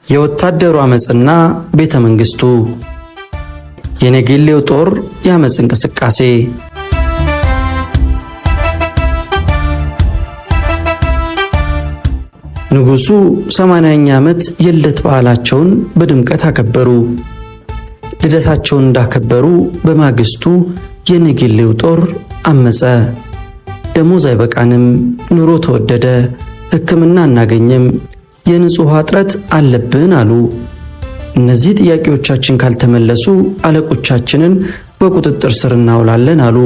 የወታደሩ አመጽና ቤተ መንግስቱ የነጌሌው ጦር ያመጽ እንቅስቃሴ ንጉሱ 80ኛ ዓመት የልደት በዓላቸውን በድምቀት አከበሩ። ልደታቸውን እንዳከበሩ በማግስቱ የነጌሌው ጦር አመጸ። ደሞዝ አይበቃንም፣ ኑሮ ተወደደ፣ ሕክምና አናገኝም፣ የንጹህ እጥረት አለብን አሉ። እነዚህ ጥያቄዎቻችን ካልተመለሱ አለቆቻችንን በቁጥጥር ስር እናውላለን አሉ።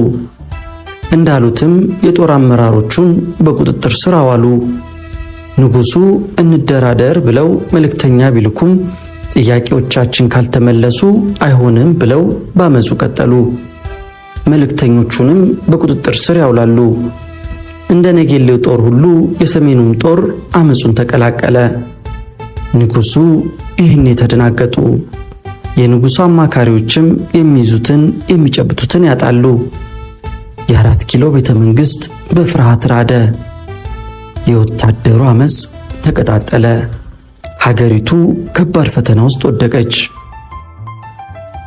እንዳሉትም የጦር አመራሮቹን በቁጥጥር ስር አዋሉ። ንጉሱ እንደራደር ብለው መልእክተኛ ቢልኩም ጥያቄዎቻችን ካልተመለሱ አይሆንም ብለው ባመጹ ቀጠሉ። መልእክተኞቹንም በቁጥጥር ስር ያውላሉ። እንደ ነጌሌው ጦር ሁሉ የሰሜኑም ጦር አመጹን ተቀላቀለ። ንጉሱ ይህን የተደናገጡ። የንጉሱ አማካሪዎችም የሚይዙትን የሚጨብጡትን ያጣሉ። የ4 ኪሎ ቤተ መንግስት በፍርሃት ራደ። የወታደሩ አመጽ ተቀጣጠለ። ሀገሪቱ ከባድ ፈተና ውስጥ ወደቀች።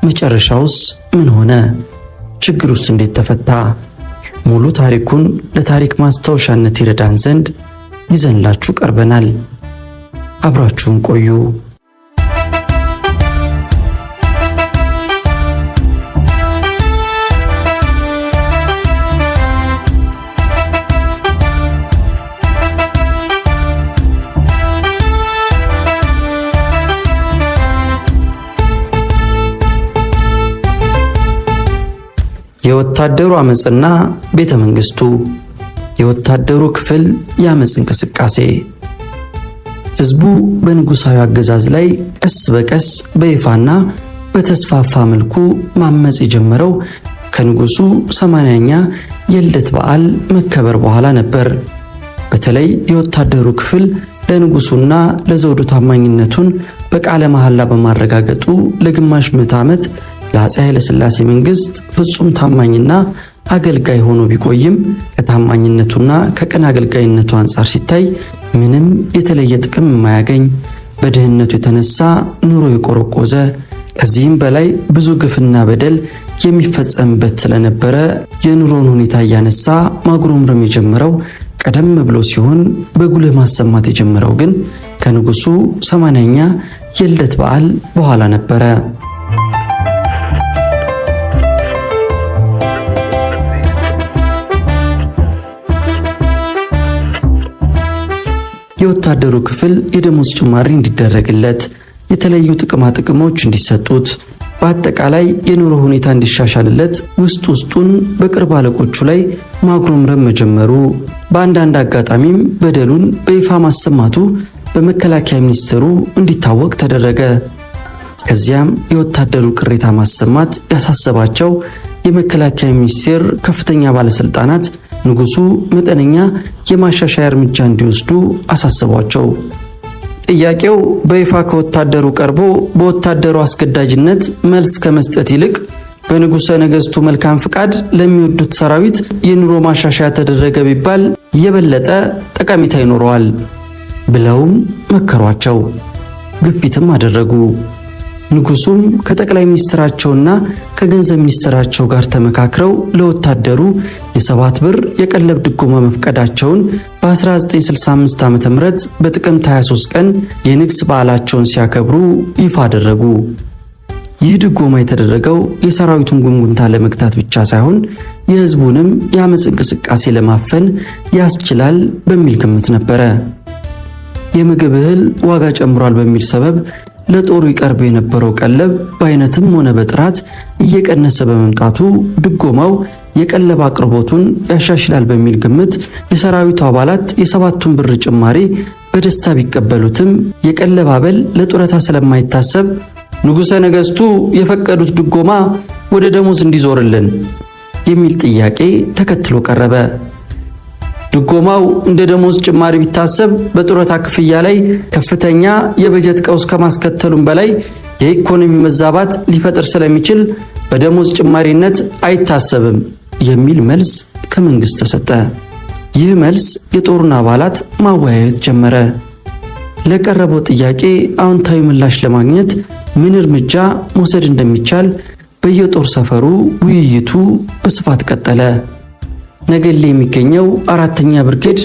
መጨረሻውስ ምን ሆነ? ችግሩስ እንዴት ተፈታ? ሙሉ ታሪኩን ለታሪክ ማስታወሻነት ይረዳን ዘንድ ይዘንላችሁ ቀርበናል። አብራችሁን ቆዩ። የወታደሩ አመጽና ቤተ መንግስቱ የወታደሩ ክፍል ያመጽ እንቅስቃሴ ህዝቡ በንጉሳዊ አገዛዝ ላይ ቀስ በቀስ በይፋና በተስፋፋ መልኩ ማመጽ የጀመረው ከንጉሱ 80ኛ የልደት በዓል መከበር በኋላ ነበር። በተለይ የወታደሩ ክፍል ለንጉሱና ለዘውዱ ታማኝነቱን በቃለ መሐላ በማረጋገጡ ለግማሽ ምዕተ ዓመት ለአፄ ኃይለ ሥላሴ መንግስት ፍጹም ታማኝና አገልጋይ ሆኖ ቢቆይም ከታማኝነቱና ከቀን አገልጋይነቱ አንጻር ሲታይ ምንም የተለየ ጥቅም የማያገኝ በድህነቱ የተነሳ ኑሮ የቆረቆዘ ከዚህም በላይ ብዙ ግፍና በደል የሚፈጸምበት ስለነበረ የኑሮን ሁኔታ እያነሳ ማጉረምረም የጀመረው ቀደም ብሎ ሲሆን በጉልህ ማሰማት የጀመረው ግን ከንጉሱ 80ኛ የልደት በዓል በኋላ ነበረ። የወታደሩ ክፍል የደሞዝ ጭማሪ እንዲደረግለት፣ የተለያዩ ጥቅማ ጥቅሞች እንዲሰጡት፣ በአጠቃላይ የኑሮ ሁኔታ እንዲሻሻልለት ውስጡን በቅርብ አለቆቹ ላይ ማጉረምረም መጀመሩ፣ በአንዳንድ አጋጣሚም በደሉን በይፋ ማሰማቱ በመከላከያ ሚኒስቴሩ እንዲታወቅ ተደረገ። ከዚያም የወታደሩ ቅሬታ ማሰማት ያሳሰባቸው የመከላከያ ሚኒስቴር ከፍተኛ ባለስልጣናት ንጉሱ መጠነኛ የማሻሻያ እርምጃ እንዲወስዱ አሳሰቧቸው። ጥያቄው በይፋ ከወታደሩ ቀርቦ በወታደሩ አስገዳጅነት መልስ ከመስጠት ይልቅ በንጉሠ ነገሥቱ መልካም ፍቃድ ለሚወዱት ሰራዊት የኑሮ ማሻሻያ ተደረገ ቢባል የበለጠ ጠቀሜታ ይኖረዋል ብለውም መከሯቸው። ግፊትም አደረጉ። ንጉሱም ከጠቅላይ ሚኒስትራቸውና ከገንዘብ ሚኒስትራቸው ጋር ተመካክረው ለወታደሩ የ7 ብር የቀለብ ድጎማ መፍቀዳቸውን በ1965 ዓ.ም በጥቅምት 23 ቀን የንግስ በዓላቸውን ሲያከብሩ ይፋ አደረጉ። ይህ ድጎማ የተደረገው የሰራዊቱን ጉምጉምታ ለመግታት ብቻ ሳይሆን የህዝቡንም የአመጽ እንቅስቃሴ ለማፈን ያስችላል በሚል ግምት ነበረ። የምግብ እህል ዋጋ ጨምሯል በሚል ሰበብ ለጦሩ ይቀርብ የነበረው ቀለብ በአይነትም ሆነ በጥራት እየቀነሰ በመምጣቱ ድጎማው የቀለብ አቅርቦቱን ያሻሽላል በሚል ግምት የሰራዊቱ አባላት የ7ቱን ብር ጭማሪ በደስታ ቢቀበሉትም የቀለብ አበል ለጡረታ ስለማይታሰብ ንጉሠ ነገሥቱ የፈቀዱት ድጎማ ወደ ደሞዝ እንዲዞርልን የሚል ጥያቄ ተከትሎ ቀረበ። ድጎማው እንደ ደሞዝ ጭማሪ ቢታሰብ በጡረታ ክፍያ ላይ ከፍተኛ የበጀት ቀውስ ከማስከተሉም በላይ የኢኮኖሚ መዛባት ሊፈጥር ስለሚችል በደሞዝ ጭማሪነት አይታሰብም የሚል መልስ ከመንግስት ተሰጠ። ይህ መልስ የጦሩን አባላት ማወያየት ጀመረ። ለቀረበው ጥያቄ አዎንታዊ ምላሽ ለማግኘት ምን እርምጃ መውሰድ እንደሚቻል በየጦር ሰፈሩ ውይይቱ በስፋት ቀጠለ። ነገሌ የሚገኘው 4ኛ ብርጌድ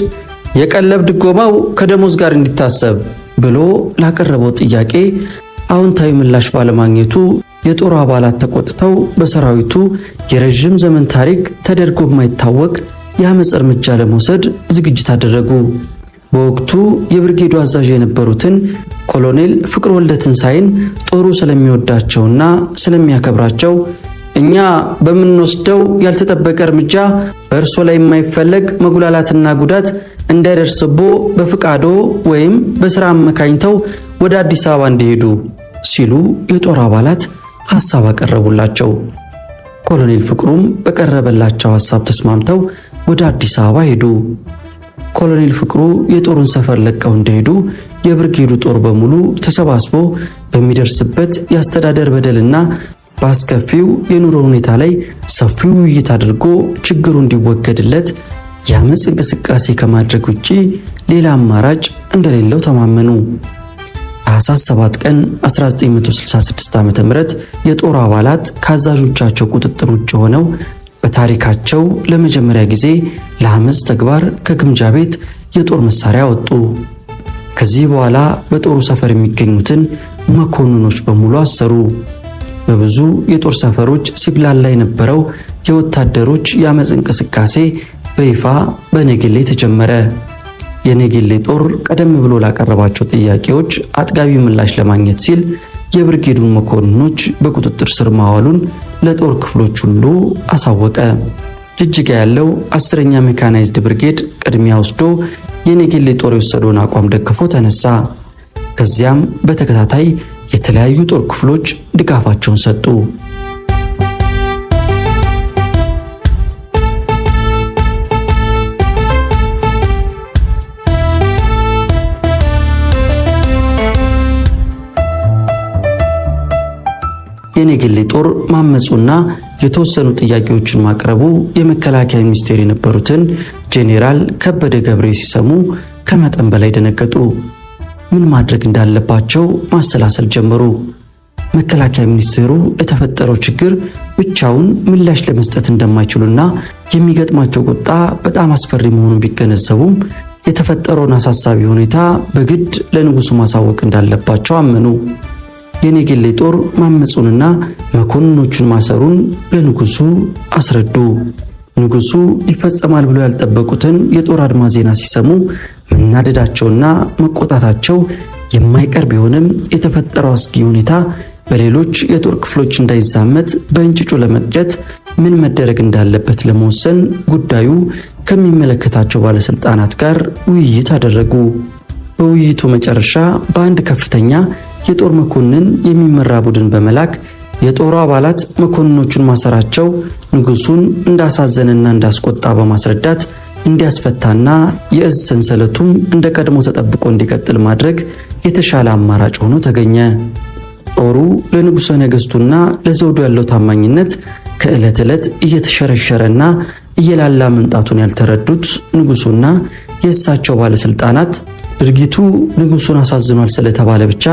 የቀለብ ድጎማው ከደሞዝ ጋር እንዲታሰብ ብሎ ላቀረበው ጥያቄ አዎንታዊ ምላሽ ባለማግኘቱ የጦሩ አባላት ተቆጥተው በሰራዊቱ የረጅም ዘመን ታሪክ ተደርጎ የማይታወቅ የአመፅ እርምጃ ለመውሰድ ዝግጅት አደረጉ። በወቅቱ የብርጌዱ አዛዥ የነበሩትን ኮሎኔል ፍቅር ወልደ ትንሳኤን ጦሩ ስለሚወዳቸውና ስለሚያከብራቸው እኛ በምንወስደው ያልተጠበቀ እርምጃ በእርሶ ላይ የማይፈለግ መጉላላትና ጉዳት እንዳይደርስቦ በፍቃዶ ወይም በሥራ አመካኝተው ወደ አዲስ አበባ እንዲሄዱ ሲሉ የጦር አባላት ሐሳብ አቀረቡላቸው። ኮሎኔል ፍቅሩም በቀረበላቸው ሐሳብ ተስማምተው ወደ አዲስ አበባ ሄዱ። ኮሎኔል ፍቅሩ የጦሩን ሰፈር ለቀው እንደሄዱ የብርጌዱ ጦር በሙሉ ተሰባስቦ በሚደርስበት የአስተዳደር በደልና በአስከፊው የኑሮ ሁኔታ ላይ ሰፊ ውይይት አድርጎ ችግሩ እንዲወገድለት የአመፅ እንቅስቃሴ ከማድረግ ውጪ ሌላ አማራጭ እንደሌለው ተማመኑ። ታኅሳስ 7 ቀን 1966 ዓ.ም የጦር አባላት ከአዛዦቻቸው ቁጥጥር ውጭ ሆነው በታሪካቸው ለመጀመሪያ ጊዜ ለአመፅ ተግባር ከግምጃ ቤት የጦር መሳሪያ ወጡ። ከዚህ በኋላ በጦሩ ሰፈር የሚገኙትን መኮንኖች በሙሉ አሰሩ። በብዙ የጦር ሰፈሮች ሲብላላ የነበረው የወታደሮች የአመፅ እንቅስቃሴ በይፋ በነገሌ ተጀመረ። የነገሌ ጦር ቀደም ብሎ ላቀረባቸው ጥያቄዎች አጥጋቢ ምላሽ ለማግኘት ሲል የብርጌዱን መኮንኖች በቁጥጥር ስር ማዋሉን ለጦር ክፍሎች ሁሉ አሳወቀ። ጅጅጋ ያለው 10ኛ ሜካናይዝድ ብርጌድ ቅድሚያ ወስዶ የነገሌ ጦር የወሰደውን አቋም ደግፎ ተነሳ። ከዚያም በተከታታይ የተለያዩ ጦር ክፍሎች ድጋፋቸውን ሰጡ። የነገሌ ጦር ማመጹና የተወሰኑ ጥያቄዎችን ማቅረቡ የመከላከያ ሚኒስቴር የነበሩትን ጄኔራል ከበደ ገብሬ ሲሰሙ ከመጠን በላይ ደነገጡ። ምን ማድረግ እንዳለባቸው ማሰላሰል ጀመሩ። መከላከያ ሚኒስቴሩ ለተፈጠረው ችግር ብቻውን ምላሽ ለመስጠት እንደማይችሉና የሚገጥማቸው ቁጣ በጣም አስፈሪ መሆኑን ቢገነዘቡም የተፈጠረውን አሳሳቢ ሁኔታ በግድ ለንጉሱ ማሳወቅ እንዳለባቸው አመኑ። የነገሌ ጦር ማመጹንና መኮንኖቹን ማሰሩን ለንጉሱ አስረዱ። ንጉሱ ይፈጸማል ብለው ያልጠበቁትን የጦር አድማ ዜና ሲሰሙ መናደዳቸውና መቆጣታቸው የማይቀር ቢሆንም የተፈጠረው አስጊ ሁኔታ በሌሎች የጦር ክፍሎች እንዳይዛመት በእንጭጩ ለመቅጨት ምን መደረግ እንዳለበት ለመወሰን ጉዳዩ ከሚመለከታቸው ባለስልጣናት ጋር ውይይት አደረጉ። በውይይቱ መጨረሻ በአንድ ከፍተኛ የጦር መኮንን የሚመራ ቡድን በመላክ የጦሩ አባላት መኮንኖቹን ማሰራቸው ንጉሱን እንዳሳዘነና እንዳስቆጣ በማስረዳት እንዲያስፈታና የእዝ ሰንሰለቱም እንደ ቀድሞ ተጠብቆ እንዲቀጥል ማድረግ የተሻለ አማራጭ ሆኖ ተገኘ። ጦሩ ለንጉሠ ነገሥቱና ለዘውዱ ያለው ታማኝነት ከዕለት ዕለት እየተሸረሸረና እየላላ መምጣቱን ያልተረዱት ንጉሱና የእሳቸው ባለስልጣናት ድርጊቱ ንጉሱን አሳዝኗል ስለተባለ ብቻ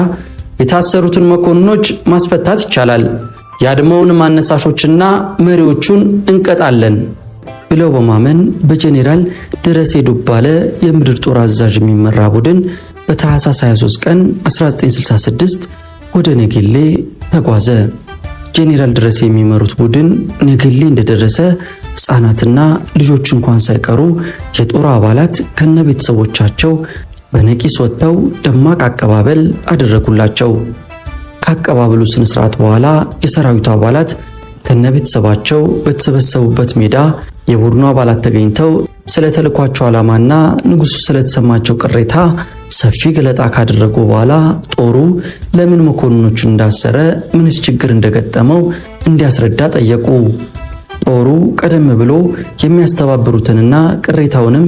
የታሰሩትን መኮንኖች ማስፈታት ይቻላል፣ የአድማውን ማነሳሾችና መሪዎቹን እንቀጣለን ብለው በማመን በጄኔራል ደረሴ ዱባለ የምድር ጦር አዛዥ የሚመራ ቡድን በታኅሳስ 23 ቀን 1966 ወደ ነጌሌ ተጓዘ። ጄኔራል ደረሴ የሚመሩት ቡድን ነጌሌ እንደደረሰ ሕፃናትና ልጆች እንኳን ሳይቀሩ የጦር አባላት ከነቤተሰቦቻቸው በነቂስ ወጥተው ደማቅ አቀባበል አደረጉላቸው። ከአቀባበሉ ስነ ስርዓት በኋላ የሰራዊቱ አባላት ከነቤተሰባቸው በተሰበሰቡበት ሜዳ የቡድኑ አባላት ተገኝተው ስለ ተልኳቸው ዓላማና ንጉሱ ስለተሰማቸው ቅሬታ ሰፊ ገለጣ ካደረጉ በኋላ ጦሩ ለምን መኮንኖቹን እንዳሰረ ምንስ ችግር እንደገጠመው እንዲያስረዳ ጠየቁ። ጦሩ ቀደም ብሎ የሚያስተባብሩትንና ቅሬታውንም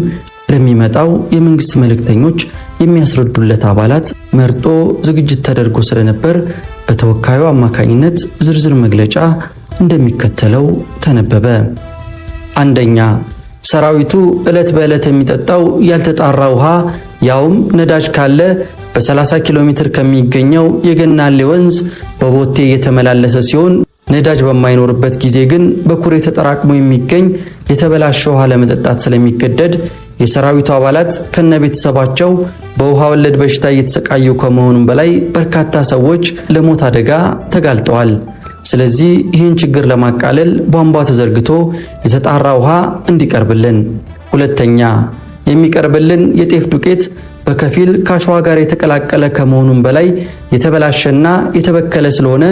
ለሚመጣው የመንግስት መልእክተኞች የሚያስረዱለት አባላት መርጦ ዝግጅት ተደርጎ ስለነበር በተወካዩ አማካኝነት ዝርዝር መግለጫ እንደሚከተለው ተነበበ። አንደኛ፣ ሰራዊቱ ዕለት በዕለት የሚጠጣው ያልተጣራ ውሃ ያውም ነዳጅ ካለ በ30 ኪሎ ሜትር ከሚገኘው የገናሌ ወንዝ በቦቴ የተመላለሰ ሲሆን ነዳጅ በማይኖርበት ጊዜ ግን በኩሬ ተጠራቅሞ የሚገኝ የተበላሸ ውሃ ለመጠጣት ስለሚገደድ የሰራዊቱ አባላት ከነቤተሰባቸው በውሃ ወለድ በሽታ እየተሰቃዩ ከመሆኑም በላይ በርካታ ሰዎች ለሞት አደጋ ተጋልጠዋል። ስለዚህ ይህን ችግር ለማቃለል ቧንቧ ተዘርግቶ የተጣራ ውሃ እንዲቀርብልን። ሁለተኛ፣ የሚቀርብልን የጤፍ ዱቄት በከፊል ከአሸዋ ጋር የተቀላቀለ ከመሆኑም በላይ የተበላሸና የተበከለ ስለሆነ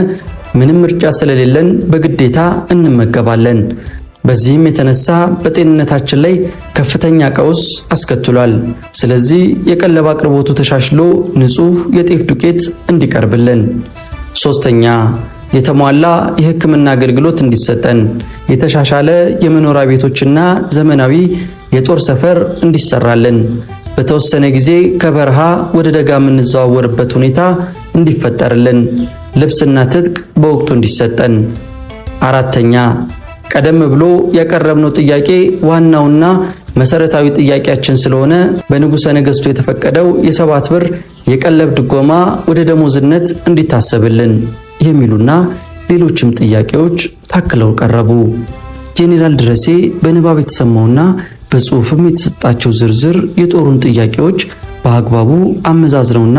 ምንም ምርጫ ስለሌለን በግዴታ እንመገባለን። በዚህም የተነሳ በጤንነታችን ላይ ከፍተኛ ቀውስ አስከትሏል። ስለዚህ የቀለብ አቅርቦቱ ተሻሽሎ ንጹህ የጤፍ ዱቄት እንዲቀርብልን። ሶስተኛ፣ የተሟላ የሕክምና አገልግሎት እንዲሰጠን፣ የተሻሻለ የመኖሪያ ቤቶችና ዘመናዊ የጦር ሰፈር እንዲሰራልን፣ በተወሰነ ጊዜ ከበረሃ ወደ ደጋ የምንዘዋወርበት ሁኔታ እንዲፈጠርልን፣ ልብስና ትጥቅ በወቅቱ እንዲሰጠን። አራተኛ፣ ቀደም ብሎ ያቀረብነው ጥያቄ ዋናውና መሰረታዊ ጥያቄያችን ስለሆነ በንጉሠ ነገሥቱ የተፈቀደው የ7 ብር የቀለብ ድጎማ ወደ ደሞዝነት እንዲታሰብልን የሚሉና ሌሎችም ጥያቄዎች ታክለው ቀረቡ። ጄኔራል ድረሴ በንባብ የተሰማውና በጽሑፍም የተሰጣቸው ዝርዝር የጦሩን ጥያቄዎች በአግባቡ አመዛዝነውና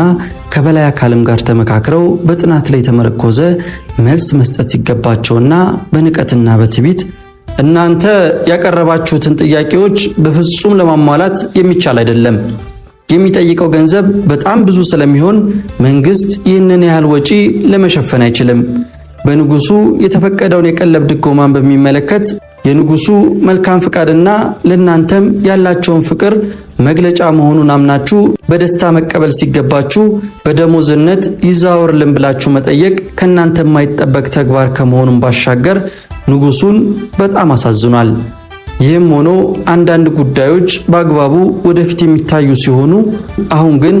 ከበላይ አካልም ጋር ተመካክረው በጥናት ላይ የተመረኮዘ መልስ መስጠት ሲገባቸውና በንቀትና በትዕቢት እናንተ ያቀረባችሁትን ጥያቄዎች በፍጹም ለማሟላት የሚቻል አይደለም፣ የሚጠይቀው ገንዘብ በጣም ብዙ ስለሚሆን መንግስት ይህንን ያህል ወጪ ለመሸፈን አይችልም። በንጉሱ የተፈቀደውን የቀለብ ድጎማን በሚመለከት የንጉሱ መልካም ፍቃድና ለናንተም ያላቸውን ፍቅር መግለጫ መሆኑን አምናችሁ በደስታ መቀበል ሲገባችሁ በደሞዝነት ይዛወርልን ብላችሁ መጠየቅ ከናንተ የማይጠበቅ ተግባር ከመሆኑን ባሻገር ንጉሱን በጣም አሳዝኗል። ይህም ሆኖ አንዳንድ ጉዳዮች በአግባቡ ወደፊት የሚታዩ ሲሆኑ አሁን ግን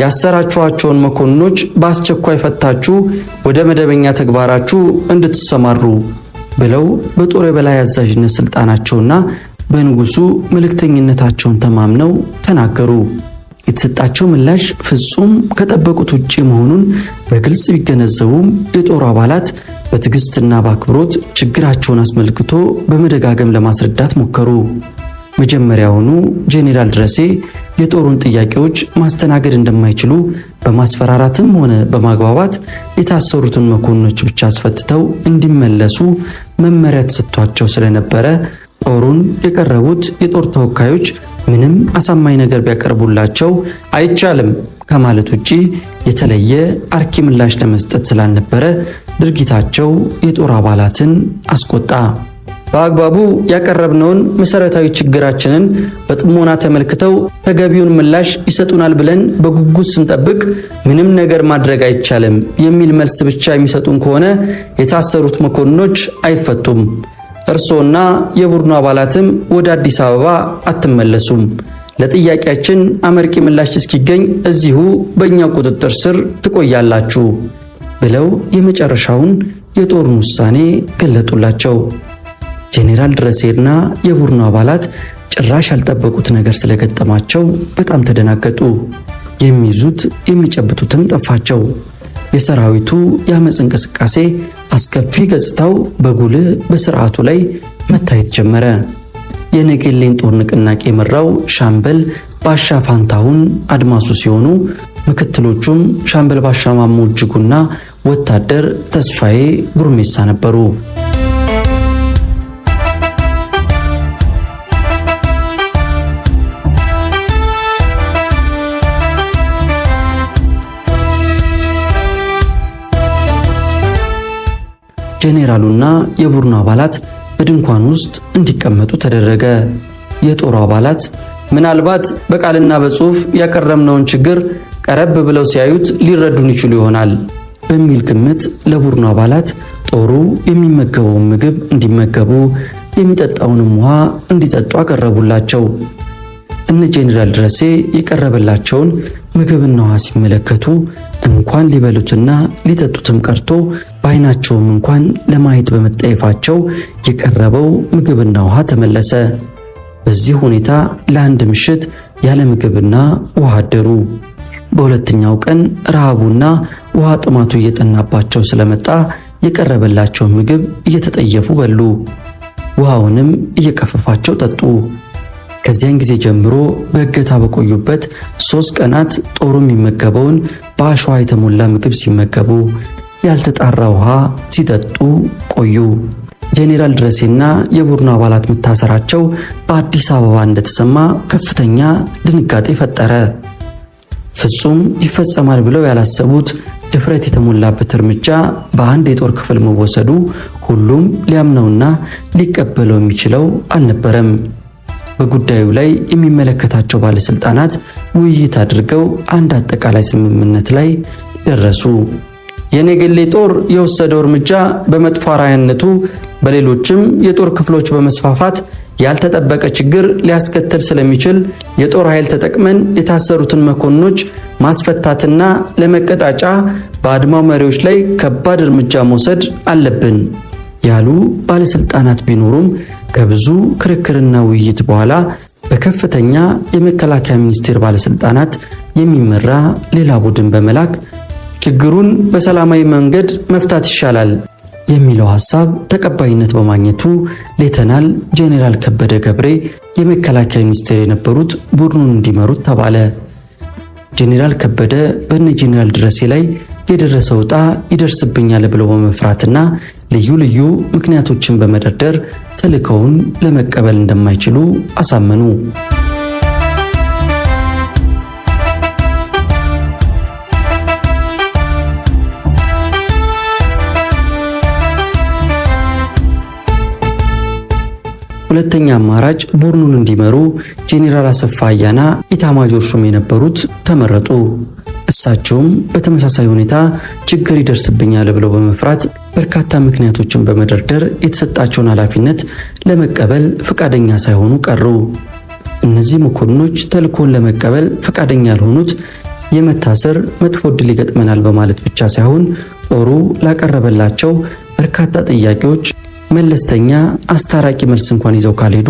ያሰራችኋቸውን መኮንኖች በአስቸኳይ ፈታችሁ ወደ መደበኛ ተግባራችሁ እንድትሰማሩ ብለው በጦር የበላይ አዛዥነት ስልጣናቸውና በንጉሱ መልእክተኝነታቸውን ተማምነው ተናገሩ። የተሰጣቸው ምላሽ ፍጹም ከጠበቁት ውጪ መሆኑን በግልጽ ቢገነዘቡም የጦሩ አባላት በትዕግስትና በአክብሮት ችግራቸውን አስመልክቶ በመደጋገም ለማስረዳት ሞከሩ። መጀመሪያውኑ ጄኔራል ድረሴ የጦሩን ጥያቄዎች ማስተናገድ እንደማይችሉ በማስፈራራትም ሆነ በማግባባት የታሰሩትን መኮንኖች ብቻ አስፈትተው እንዲመለሱ መመሪያ ተሰጥቷቸው ስለነበረ ጦሩን የቀረቡት የጦር ተወካዮች ምንም አሳማኝ ነገር ቢያቀርቡላቸው አይቻልም ከማለት ውጪ የተለየ አርኪ ምላሽ ለመስጠት ስላልነበረ ድርጊታቸው የጦር አባላትን አስቆጣ። በአግባቡ ያቀረብነውን መሰረታዊ ችግራችንን በጥሞና ተመልክተው ተገቢውን ምላሽ ይሰጡናል ብለን በጉጉት ስንጠብቅ ምንም ነገር ማድረግ አይቻልም የሚል መልስ ብቻ የሚሰጡን ከሆነ የታሰሩት መኮንኖች አይፈቱም። እርሶና የቡድኑ አባላትም ወደ አዲስ አበባ አትመለሱም። ለጥያቄያችን አመርቂ ምላሽ እስኪገኝ እዚሁ በእኛ ቁጥጥር ስር ትቆያላችሁ ብለው የመጨረሻውን የጦሩን ውሳኔ ገለጡላቸው። ጄኔራል ድረሴና የቡድኑ አባላት ጭራሽ ያልጠበቁት ነገር ስለገጠማቸው በጣም ተደናገጡ። የሚይዙት የሚጨብጡትም ጠፋቸው። የሰራዊቱ የአመፅ እንቅስቃሴ አስከፊ ገጽታው በጉልህ በስርዓቱ ላይ መታየት ጀመረ። የነጌሌን ጦር ንቅናቄ የመራው ሻምበል ባሻ ፋንታሁን አድማሱ ሲሆኑ ምክትሎቹም ሻምበል ባሻ ማሞ እጅጉና ወታደር ተስፋዬ ጉርሜሳ ነበሩ። ጄኔራሉና የቡድኑ አባላት በድንኳን ውስጥ እንዲቀመጡ ተደረገ። የጦሩ አባላት ምናልባት በቃልና በጽሑፍ ያቀረብነውን ችግር ቀረብ ብለው ሲያዩት ሊረዱን ይችሉ ይሆናል በሚል ግምት ለቡድኑ አባላት ጦሩ የሚመገበውን ምግብ እንዲመገቡ፣ የሚጠጣውንም ውሃ እንዲጠጡ አቀረቡላቸው። እነ ጄኔራል ድረሴ የቀረበላቸውን ምግብና ውሃ ሲመለከቱ እንኳን ሊበሉትና ሊጠጡትም ቀርቶ በዓይናቸውም እንኳን ለማየት በመጠየፋቸው የቀረበው ምግብና ውሃ ተመለሰ። በዚህ ሁኔታ ለአንድ ምሽት ያለ ምግብና ውሃ አደሩ። በሁለተኛው ቀን ረሃቡና ውሃ ጥማቱ እየጠናባቸው ስለመጣ የቀረበላቸውን ምግብ እየተጠየፉ በሉ፣ ውሃውንም እየቀፈፋቸው ጠጡ። ከዚያን ጊዜ ጀምሮ በእገታ በቆዩበት 3 ቀናት ጦሩ የሚመገበውን በአሸዋ የተሞላ ምግብ ሲመገቡ፣ ያልተጣራ ውሃ ሲጠጡ ቆዩ። ጄኔራል ድረሴና የቡድኑ አባላት መታሰራቸው በአዲስ አበባ እንደተሰማ ከፍተኛ ድንጋጤ ፈጠረ። ፍጹም ይፈጸማል ብለው ያላሰቡት ድፍረት የተሞላበት እርምጃ በአንድ የጦር ክፍል መወሰዱ ሁሉም ሊያምነውና ሊቀበለው የሚችለው አልነበረም። በጉዳዩ ላይ የሚመለከታቸው ባለስልጣናት ውይይት አድርገው አንድ አጠቃላይ ስምምነት ላይ ደረሱ። የነገሌ ጦር የወሰደው እርምጃ በመጥፎ አርአያነቱ በሌሎችም የጦር ክፍሎች በመስፋፋት ያልተጠበቀ ችግር ሊያስከትል ስለሚችል የጦር ኃይል ተጠቅመን የታሰሩትን መኮንኖች ማስፈታትና ለመቀጣጫ በአድማው መሪዎች ላይ ከባድ እርምጃ መውሰድ አለብን ያሉ ባለስልጣናት ቢኖሩም ከብዙ ክርክርና ውይይት በኋላ በከፍተኛ የመከላከያ ሚኒስቴር ባለስልጣናት የሚመራ ሌላ ቡድን በመላክ ችግሩን በሰላማዊ መንገድ መፍታት ይሻላል የሚለው ሐሳብ ተቀባይነት በማግኘቱ ሌተናል ጄኔራል ከበደ ገብሬ የመከላከያ ሚኒስቴር የነበሩት ቡድኑን እንዲመሩት ተባለ። ጄኔራል ከበደ በነ ጄኔራል ድረሴ ላይ የደረሰው ዕጣ ይደርስብኛል ብለው በመፍራትና ልዩ ልዩ ምክንያቶችን በመደርደር ተልእኮውን ለመቀበል እንደማይችሉ አሳመኑ። ሁለተኛ አማራጭ ቡድኑን እንዲመሩ ጄኔራል አሰፋ አያና ኢታማጆር ሹም የነበሩት ተመረጡ። እሳቸውም በተመሳሳይ ሁኔታ ችግር ይደርስብኛል ብለው በመፍራት በርካታ ምክንያቶችን በመደርደር የተሰጣቸውን ኃላፊነት ለመቀበል ፈቃደኛ ሳይሆኑ ቀሩ። እነዚህ መኮንኖች ተልእኮን ለመቀበል ፈቃደኛ ያልሆኑት የመታሰር መጥፎ ዕድል ይገጥመናል በማለት ብቻ ሳይሆን ጦሩ ላቀረበላቸው በርካታ ጥያቄዎች መለስተኛ አስታራቂ መልስ እንኳን ይዘው ካልሄዱ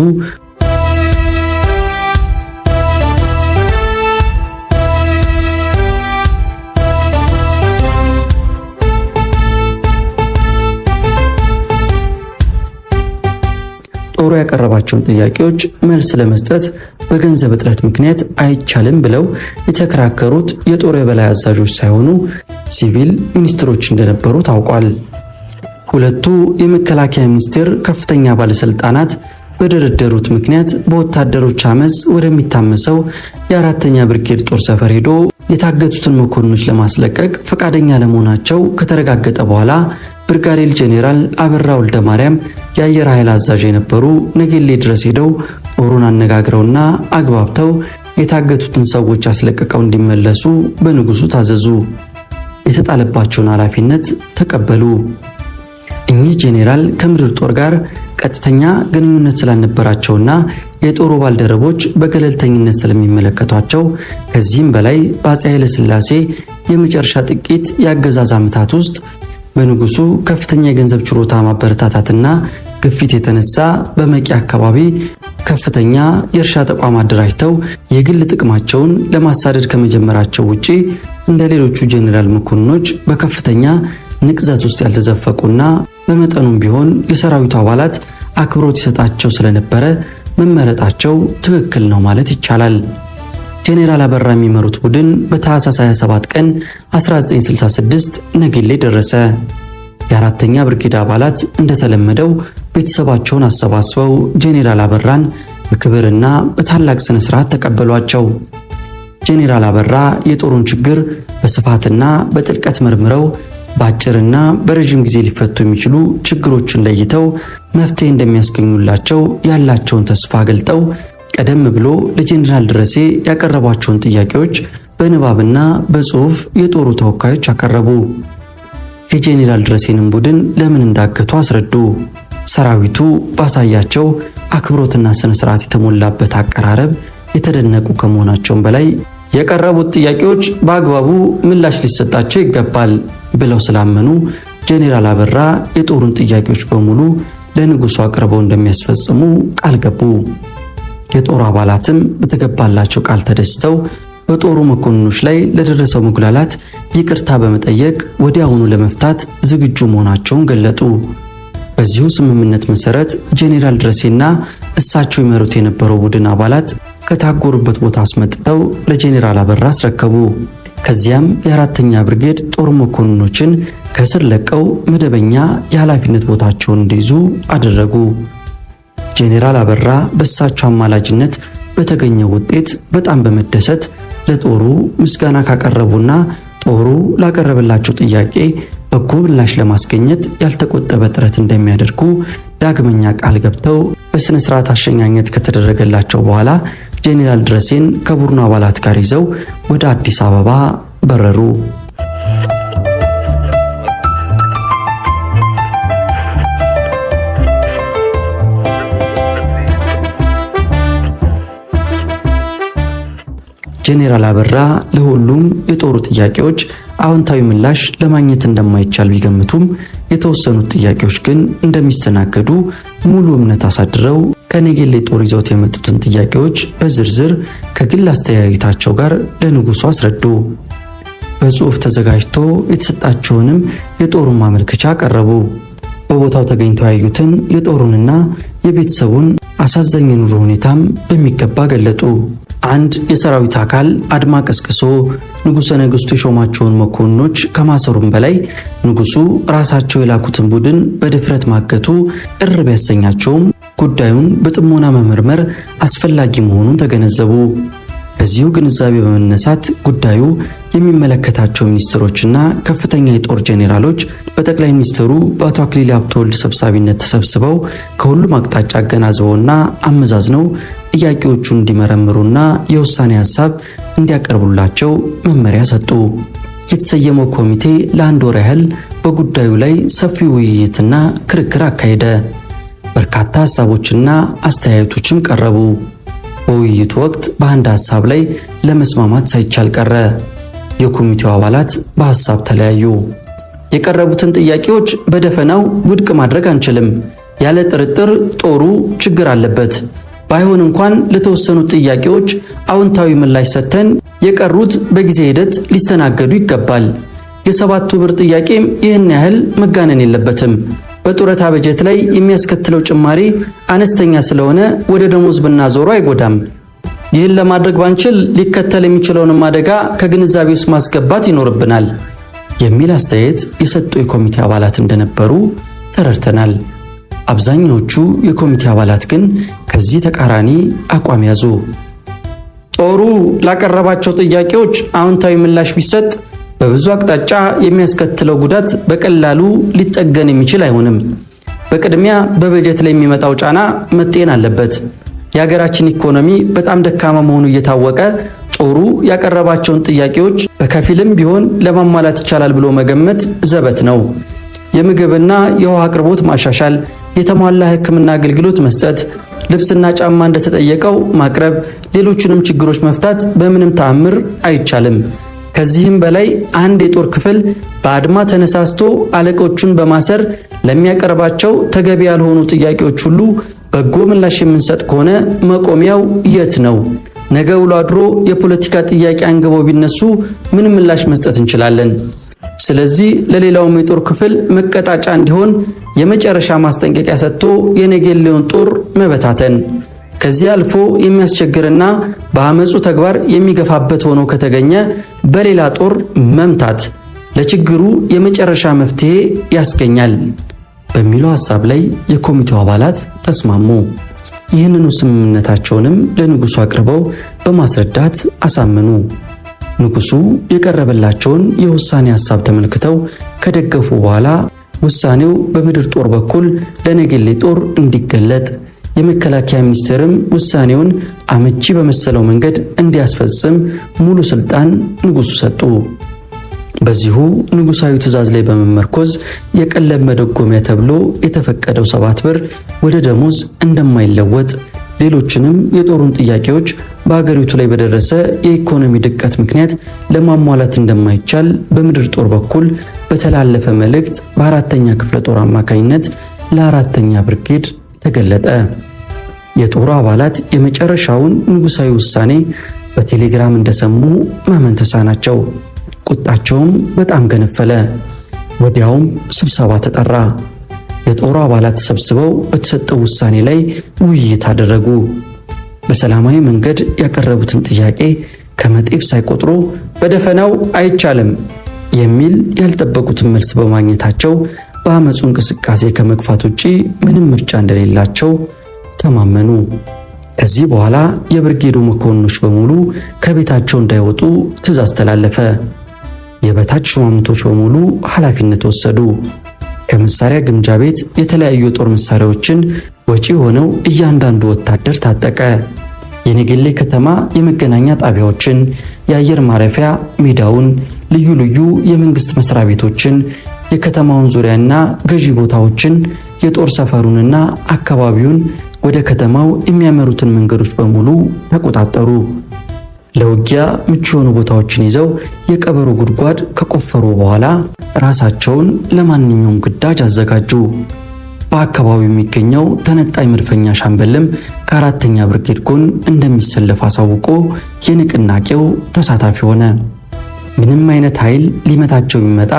ጦሩ ያቀረባቸውን ጥያቄዎች መልስ ለመስጠት በገንዘብ እጥረት ምክንያት አይቻልም ብለው የተከራከሩት የጦር የበላይ አዛዦች ሳይሆኑ ሲቪል ሚኒስትሮች እንደነበሩ ታውቋል። ሁለቱ የመከላከያ ሚኒስቴር ከፍተኛ ባለስልጣናት በደረደሩት ምክንያት በወታደሮች አመጽ ወደሚታመሰው የአራተኛ ብርጌድ ጦር ሰፈር ሄዶ የታገቱትን መኮንኖች ለማስለቀቅ ፈቃደኛ ለመሆናቸው ከተረጋገጠ በኋላ ብርጋዴር ጄኔራል አበራ ወልደ ማርያም የአየር ኃይል አዛዥ የነበሩ ነገሌ ድረስ ሄደው ጦሩን አነጋግረውና አግባብተው የታገቱትን ሰዎች አስለቅቀው እንዲመለሱ በንጉሱ ታዘዙ። የተጣለባቸውን ኃላፊነት ተቀበሉ። እኚህ ጄኔራል ከምድር ጦር ጋር ቀጥተኛ ግንኙነት ስላልነበራቸውና የጦሩ ባልደረቦች በገለልተኝነት ስለሚመለከቷቸው ከዚህም በላይ በአፄ ኃይለ ሥላሴ የመጨረሻ ጥቂት የአገዛዝ ዓመታት ውስጥ በንጉሱ ከፍተኛ የገንዘብ ችሮታ ማበረታታትና ግፊት የተነሳ በመቂ አካባቢ ከፍተኛ የእርሻ ተቋም አደራጅተው የግል ጥቅማቸውን ለማሳደድ ከመጀመራቸው ውጪ እንደ ሌሎቹ ጄኔራል መኮንኖች በከፍተኛ ንቅዘት ውስጥ ያልተዘፈቁና በመጠኑም ቢሆን የሰራዊቱ አባላት አክብሮት ይሰጣቸው ስለነበረ መመረጣቸው ትክክል ነው ማለት ይቻላል። ጄኔራል አበራ የሚመሩት ቡድን በታህሳስ 27 ቀን 1966 ነገሌ ደረሰ። የአራተኛ ብርጌድ አባላት እንደተለመደው ቤተሰባቸውን አሰባስበው ጄኔራል አበራን በክብርና በታላቅ ስነ ስርዓት ተቀበሏቸው። ጄኔራል አበራ የጦሩን ችግር በስፋትና በጥልቀት መርምረው በአጭርና በረጅም ጊዜ ሊፈቱ የሚችሉ ችግሮችን ለይተው መፍትሄ እንደሚያስገኙላቸው ያላቸውን ተስፋ ገልጠው ቀደም ብሎ ለጄኔራል ድረሴ ያቀረቧቸውን ጥያቄዎች በንባብና በጽሑፍ የጦሩ ተወካዮች አቀረቡ። የጄኔራል ድረሴንም ቡድን ለምን እንዳገቱ አስረዱ። ሰራዊቱ ባሳያቸው አክብሮትና ስነ ስርዓት የተሞላበት አቀራረብ የተደነቁ ከመሆናቸውም በላይ የቀረቡት ጥያቄዎች በአግባቡ ምላሽ ሊሰጣቸው ይገባል ብለው ስላመኑ ጄኔራል አበራ የጦሩን ጥያቄዎች በሙሉ ለንጉሱ አቅርበው እንደሚያስፈጽሙ ቃል ገቡ። የጦሩ አባላትም በተገባላቸው ቃል ተደስተው በጦሩ መኮንኖች ላይ ለደረሰው መጉላላት ይቅርታ በመጠየቅ ወዲያውኑ ለመፍታት ዝግጁ መሆናቸውን ገለጡ። በዚሁ ስምምነት መሰረት ጄኔራል ድረሴና እሳቸው ይመሩት የነበረው ቡድን አባላት ከታጎሩበት ቦታ አስመጥተው ለጄኔራል አበራ አስረከቡ። ከዚያም የአራተኛ ብርጌድ ጦር መኮንኖችን ከስር ለቀው መደበኛ የኃላፊነት ቦታቸውን እንዲይዙ አደረጉ። ጄኔራል አበራ በእሳቸው አማላጅነት በተገኘው ውጤት በጣም በመደሰት ለጦሩ ምስጋና ካቀረቡና ጦሩ ላቀረበላቸው ጥያቄ በጎ ምላሽ ለማስገኘት ያልተቆጠበ ጥረት እንደሚያደርጉ ዳግመኛ ቃል ገብተው በስነ ስርዓት አሸኛኘት ከተደረገላቸው በኋላ ጄኔራል ድረሴን ከቡድኑ አባላት ጋር ይዘው ወደ አዲስ አበባ በረሩ። ጄኔራል አበራ ለሁሉም የጦሩ ጥያቄዎች አዎንታዊ ምላሽ ለማግኘት እንደማይቻል ቢገምቱም የተወሰኑት ጥያቄዎች ግን እንደሚስተናገዱ ሙሉ እምነት አሳድረው ከነጌሌ ጦር ይዘውት የመጡትን ጥያቄዎች በዝርዝር ከግል አስተያየታቸው ጋር ለንጉሱ አስረዱ። በጽሑፍ ተዘጋጅቶ የተሰጣቸውንም የጦሩን ማመልከቻ ቀረቡ። በቦታው ተገኝተው ያዩትን የጦሩንና የቤተሰቡን አሳዛኝ ኑሮ ሁኔታም በሚገባ ገለጡ። አንድ የሰራዊት አካል አድማ ቀስቅሶ ንጉሠ ነገሥቱ የሾማቸውን መኮንኖች ከማሰሩም በላይ ንጉሱ ራሳቸው የላኩትን ቡድን በድፍረት ማገቱ ቅር ቢያሰኛቸውም ጉዳዩን በጥሞና መመርመር አስፈላጊ መሆኑን ተገነዘቡ። ከዚሁ ግንዛቤ በመነሳት ጉዳዩ የሚመለከታቸው ሚኒስትሮችና ከፍተኛ የጦር ጄኔራሎች በጠቅላይ ሚኒስትሩ በአቶ አክሊሉ ሀብተወልድ ሰብሳቢነት ተሰብስበው ከሁሉም አቅጣጫ አገናዝበውና አመዛዝነው ጥያቄዎቹን እንዲመረምሩና የውሳኔ ሐሳብ እንዲያቀርቡላቸው መመሪያ ሰጡ። የተሰየመው ኮሚቴ ለአንድ ወር ያህል በጉዳዩ ላይ ሰፊ ውይይትና ክርክር አካሄደ። በርካታ ሐሳቦችና አስተያየቶችም ቀረቡ። በውይይቱ ወቅት በአንድ ሐሳብ ላይ ለመስማማት ሳይቻል ቀረ። የኮሚቴው አባላት በሐሳብ ተለያዩ። የቀረቡትን ጥያቄዎች በደፈናው ውድቅ ማድረግ አንችልም። ያለ ጥርጥር ጦሩ ችግር አለበት። ባይሆን እንኳን ለተወሰኑት ጥያቄዎች አዎንታዊ ምላሽ ሰጥተን የቀሩት በጊዜ ሂደት ሊስተናገዱ ይገባል። የሰባቱ ብር ጥያቄም ይህን ያህል መጋነን የለበትም። በጡረታ በጀት ላይ የሚያስከትለው ጭማሪ አነስተኛ ስለሆነ ወደ ደሞዝ ብናዞረው አይጎዳም። ይህን ለማድረግ ባንችል ሊከተል የሚችለውን አደጋ ከግንዛቤ ውስጥ ማስገባት ይኖርብናል የሚል አስተያየት የሰጡ የኮሚቴ አባላት እንደነበሩ ተረድተናል። አብዛኛዎቹ የኮሚቴ አባላት ግን ከዚህ ተቃራኒ አቋም ያዙ። ጦሩ ላቀረባቸው ጥያቄዎች አዎንታዊ ምላሽ ቢሰጥ በብዙ አቅጣጫ የሚያስከትለው ጉዳት በቀላሉ ሊጠገን የሚችል አይሆንም። በቅድሚያ በበጀት ላይ የሚመጣው ጫና መጤን አለበት። የሀገራችን ኢኮኖሚ በጣም ደካማ መሆኑ እየታወቀ ጦሩ ያቀረባቸውን ጥያቄዎች በከፊልም ቢሆን ለማሟላት ይቻላል ብሎ መገመት ዘበት ነው። የምግብና የውሃ አቅርቦት ማሻሻል፣ የተሟላ ሕክምና አገልግሎት መስጠት፣ ልብስና ጫማ እንደተጠየቀው ማቅረብ፣ ሌሎችንም ችግሮች መፍታት በምንም ተአምር አይቻልም። ከዚህም በላይ አንድ የጦር ክፍል በአድማ ተነሳስቶ አለቆቹን በማሰር ለሚያቀርባቸው ተገቢ ያልሆኑ ጥያቄዎች ሁሉ በጎ ምላሽ የምንሰጥ ከሆነ መቆሚያው የት ነው? ነገ ውሎ አድሮ የፖለቲካ ጥያቄ አንግበው ቢነሱ ምን ምላሽ መስጠት እንችላለን? ስለዚህ ለሌላውም የጦር ክፍል መቀጣጫ እንዲሆን የመጨረሻ ማስጠንቀቂያ ሰጥቶ የነጌሌውን ጦር መበታተን፣ ከዚህ አልፎ የሚያስቸግርና በአመፁ ተግባር የሚገፋበት ሆኖ ከተገኘ በሌላ ጦር መምታት ለችግሩ የመጨረሻ መፍትሄ ያስገኛል በሚለው ሐሳብ ላይ የኮሚቴው አባላት ተስማሙ። ይህንኑ ስምምነታቸውንም ለንጉሱ አቅርበው በማስረዳት አሳመኑ። ንጉሱ የቀረበላቸውን የውሳኔ ሐሳብ ተመልክተው ከደገፉ በኋላ ውሳኔው በምድር ጦር በኩል ለነገሌ ጦር እንዲገለጥ፣ የመከላከያ ሚኒስቴርም ውሳኔውን አመቺ በመሰለው መንገድ እንዲያስፈጽም ሙሉ ስልጣን ንጉሱ ሰጡ። በዚሁ ንጉሳዊ ትዕዛዝ ላይ በመመርኮዝ የቀለብ መደጎሚያ ተብሎ የተፈቀደው 7 ብር ወደ ደሞዝ እንደማይለወጥ፣ ሌሎችንም የጦሩን ጥያቄዎች በአገሪቱ ላይ በደረሰ የኢኮኖሚ ድቀት ምክንያት ለማሟላት እንደማይቻል በምድር ጦር በኩል በተላለፈ መልእክት በ4ኛ ክፍለ ጦር አማካኝነት ለ4ኛ ብርጌድ ተገለጠ። የጦሩ አባላት የመጨረሻውን ንጉሳዊ ውሳኔ በቴሌግራም እንደሰሙ ማመን ተሳናቸው። ቁጣቸውም በጣም ገነፈለ። ወዲያውም ስብሰባ ተጠራ። የጦሩ አባላት ተሰብስበው በተሰጠው ውሳኔ ላይ ውይይት አደረጉ። በሰላማዊ መንገድ ያቀረቡትን ጥያቄ ከመጤፍ ሳይቆጥሩ በደፈናው አይቻልም የሚል ያልጠበቁትን መልስ በማግኘታቸው በአመፁ እንቅስቃሴ ከመግፋት ውጪ ምንም ምርጫ እንደሌላቸው ተማመኑ። ከዚህ በኋላ የብርጌዱ መኮንኖች በሙሉ ከቤታቸው እንዳይወጡ ትዕዛዝ ተላለፈ። የበታች ሹማምንቶች በሙሉ ኃላፊነት ወሰዱ። ከመሳሪያ ግምጃ ቤት የተለያዩ የጦር መሳሪያዎችን ወጪ ሆነው እያንዳንዱ ወታደር ታጠቀ። የነገሌ ከተማ የመገናኛ ጣቢያዎችን፣ የአየር ማረፊያ ሜዳውን፣ ልዩ ልዩ የመንግስት መስሪያ ቤቶችን፣ የከተማውን ዙሪያና ገዢ ቦታዎችን፣ የጦር ሰፈሩንና አካባቢውን፣ ወደ ከተማው የሚያመሩትን መንገዶች በሙሉ ተቆጣጠሩ። ለውጊያ ምቹ የሆኑ ቦታዎችን ይዘው የቀበሮ ጉድጓድ ከቆፈሩ በኋላ ራሳቸውን ለማንኛውም ግዳጅ አዘጋጁ። በአካባቢው የሚገኘው ተነጣይ መድፈኛ ሻምበልም ከ4ኛ ብርጌድ ጎን እንደሚሰለፍ አሳውቆ የንቅናቄው ተሳታፊ ሆነ። ምንም አይነት ኃይል ሊመታቸው ቢመጣ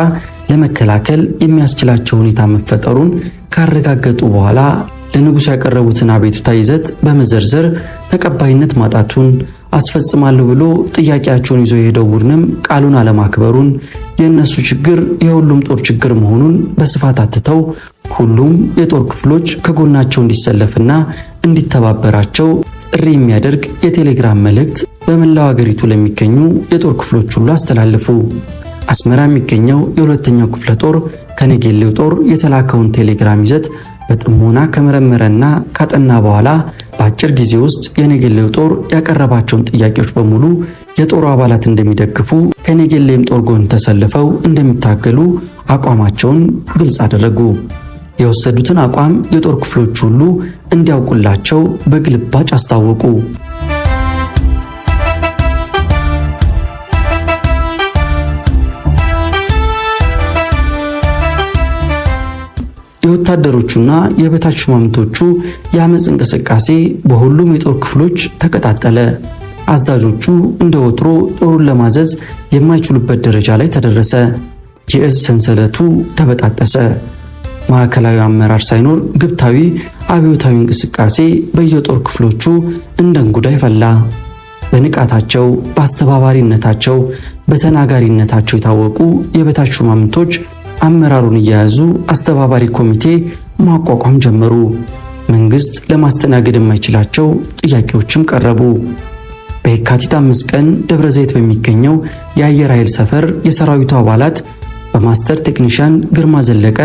ለመከላከል የሚያስችላቸው ሁኔታ መፈጠሩን ካረጋገጡ በኋላ ለንጉሱ ያቀረቡትን አቤቱታ ይዘት በመዘርዘር ተቀባይነት ማጣቱን፣ አስፈጽማለሁ ብሎ ጥያቄያቸውን ይዞ የሄደው ቡድንም ቃሉን አለማክበሩን፣ የእነሱ ችግር የሁሉም ጦር ችግር መሆኑን በስፋት አትተው ሁሉም የጦር ክፍሎች ከጎናቸው እንዲሰለፍና እንዲተባበራቸው ጥሪ የሚያደርግ የቴሌግራም መልእክት በመላው ሀገሪቱ ለሚገኙ የጦር ክፍሎች ሁሉ አስተላለፉ። አስመራ የሚገኘው የ2ኛው ክፍለ ጦር ከነገሌው ጦር የተላከውን ቴሌግራም ይዘት በጥሞና ከመረመረና ካጠና በኋላ በአጭር ጊዜ ውስጥ የነገሌው ጦር ያቀረባቸውን ጥያቄዎች በሙሉ የጦሩ አባላት እንደሚደግፉ፣ ከነገሌም ጦር ጎን ተሰልፈው እንደሚታገሉ አቋማቸውን ግልጽ አደረጉ። የወሰዱትን አቋም የጦር ክፍሎች ሁሉ እንዲያውቁላቸው በግልባጭ አስታወቁ። የወታደሮቹና የበታች ሹማምንቶቹ የአመፅ እንቅስቃሴ በሁሉም የጦር ክፍሎች ተቀጣጠለ። አዛዦቹ እንደ ወትሮ ጦሩን ለማዘዝ የማይችሉበት ደረጃ ላይ ተደረሰ። የእዝ ሰንሰለቱ ተበጣጠሰ። ማዕከላዊ አመራር ሳይኖር ግብታዊ አብዮታዊ እንቅስቃሴ በየጦር ክፍሎቹ እንደ እንጉዳይ ፈላ። በንቃታቸው፣ በአስተባባሪነታቸው፣ በተናጋሪነታቸው የታወቁ የበታች ሹማምንቶች አመራሩን እየያዙ አስተባባሪ ኮሚቴ ማቋቋም ጀመሩ። መንግስት ለማስተናገድ የማይችላቸው ጥያቄዎችም ቀረቡ። በየካቲት 5 ቀን ደብረ ዘይት በሚገኘው የአየር ኃይል ሰፈር የሰራዊቱ አባላት በማስተር ቴክኒሻን ግርማ ዘለቀ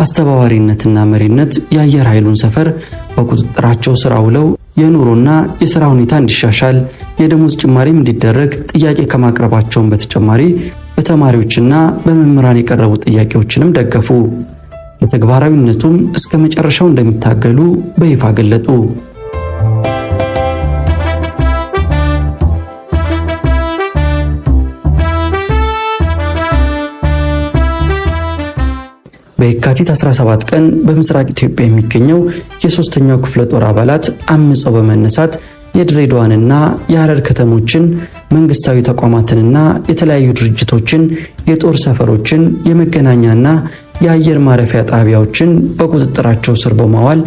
አስተባባሪነትና መሪነት የአየር ኃይሉን ሰፈር በቁጥጥራቸው ስር አውለው የኑሮና የሥራ ሁኔታ እንዲሻሻል፣ የደሞዝ ጭማሪም እንዲደረግ ጥያቄ ከማቅረባቸውን በተጨማሪ በተማሪዎችና በመምህራን የቀረቡ ጥያቄዎችንም ደገፉ። ለተግባራዊነቱም እስከ መጨረሻው እንደሚታገሉ በይፋ ገለጡ። በየካቲት 17 ቀን በምስራቅ ኢትዮጵያ የሚገኘው የ3ኛው ክፍለ ጦር አባላት አምፀው በመነሳት የድሬዳዋንና የሐረር ከተሞችን፣ መንግስታዊ ተቋማትንና የተለያዩ ድርጅቶችን፣ የጦር ሰፈሮችን፣ የመገናኛና የአየር ማረፊያ ጣቢያዎችን በቁጥጥራቸው ስር በማዋል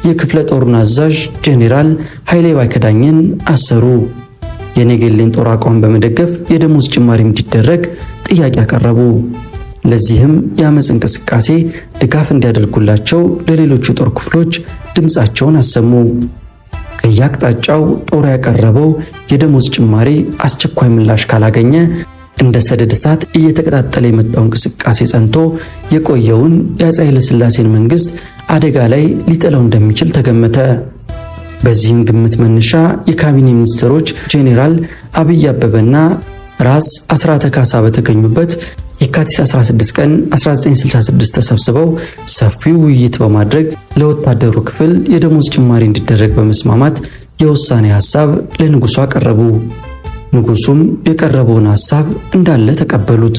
የክፍለ ጦሩን አዛዥ ጄኔራል ኃይሌ ባይከዳኝን አሰሩ። የነገሌን ጦር አቋም በመደገፍ የደሞዝ ጭማሪ እንዲደረግ ጥያቄ አቀረቡ። ለዚህም የአመፅ እንቅስቃሴ ድጋፍ እንዲያደርጉላቸው ለሌሎች የጦር ክፍሎች ድምፃቸውን አሰሙ። ከያቅጣጫው ጦር ያቀረበው የደሞዝ ጭማሪ አስቸኳይ ምላሽ ካላገኘ እንደ ሰደድ እሳት እየተቀጣጠለ የመጣው እንቅስቃሴ ጸንቶ የቆየውን የአፄ ኃይለ ሥላሴን መንግስት አደጋ ላይ ሊጥለው እንደሚችል ተገመተ። በዚህም ግምት መነሻ የካቢኔ ሚኒስትሮች ጄኔራል አብይ አበበና ራስ አስራተ ካሳ በተገኙበት የካቲት 16 ቀን 1966 ተሰብስበው ሰፊ ውይይት በማድረግ ለወታደሩ ክፍል የደሞዝ ጭማሪ እንዲደረግ በመስማማት የውሳኔ ሐሳብ ለንጉሱ አቀረቡ። ንጉሱም የቀረበውን ሐሳብ እንዳለ ተቀበሉት።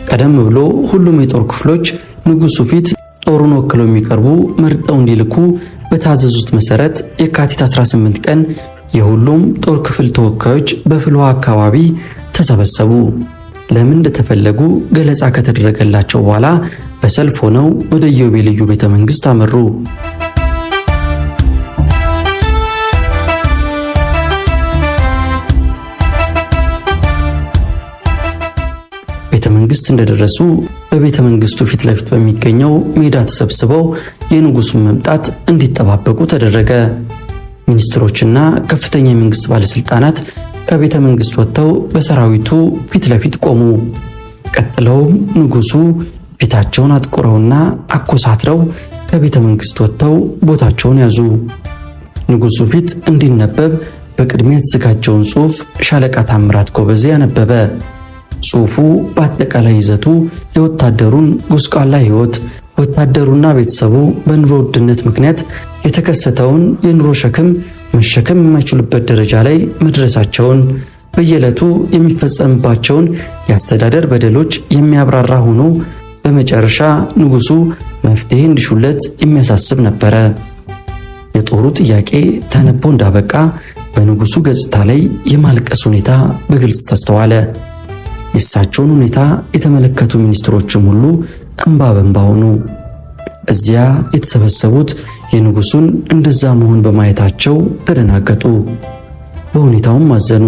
ቀደም ብሎ ሁሉም የጦር ክፍሎች ንጉሱ ፊት ጦሩን ወክለው የሚቀርቡ መርጠው እንዲልኩ በታዘዙት መሰረት የካቲት 18 ቀን የሁሉም ጦር ክፍል ተወካዮች በፍልውሃ አካባቢ ተሰበሰቡ። ለምን እንደተፈለጉ ገለጻ ከተደረገላቸው በኋላ በሰልፍ ሆነው ወደ ኢዮቤልዩ ቤተ መንግስት አመሩ። ቤተ መንግስት እንደደረሱ በቤተ መንግስቱ ፊት ለፊት በሚገኘው ሜዳ ተሰብስበው የንጉሱን መምጣት እንዲጠባበቁ ተደረገ። ሚኒስትሮችና ከፍተኛ የመንግስት ባለስልጣናት ከቤተ መንግስት ወጥተው በሰራዊቱ ፊት ለፊት ቆሙ። ቀጥለውም ንጉሱ ፊታቸውን አጥቁረውና አኮሳትረው ከቤተ መንግስት ወጥተው ቦታቸውን ያዙ። ንጉሱ ፊት እንዲነበብ በቅድሚያ የተዘጋጀውን ጽሑፍ ሻለቃ ታምራት ጎበዜ ያነበበ። ጽሑፉ በአጠቃላይ ይዘቱ የወታደሩን ጉስቋላ ሕይወት፣ ወታደሩና ቤተሰቡ በኑሮ ውድነት ምክንያት የተከሰተውን የኑሮ ሸክም መሸከም የማይችሉበት ደረጃ ላይ መድረሳቸውን፣ በየዕለቱ የሚፈጸምባቸውን የአስተዳደር በደሎች የሚያብራራ ሆኖ በመጨረሻ ንጉሱ መፍትሄ እንዲሹለት የሚያሳስብ ነበረ። የጦሩ ጥያቄ ተነቦ እንዳበቃ በንጉሱ ገጽታ ላይ የማልቀስ ሁኔታ በግልጽ ተስተዋለ። የእሳቸውን ሁኔታ የተመለከቱ ሚኒስትሮችም ሁሉ እንባ በእንባ ሆኑ። እዚያ የተሰበሰቡት የንጉሱን እንደዛ መሆን በማየታቸው ተደናገጡ፣ በሁኔታውም አዘኑ።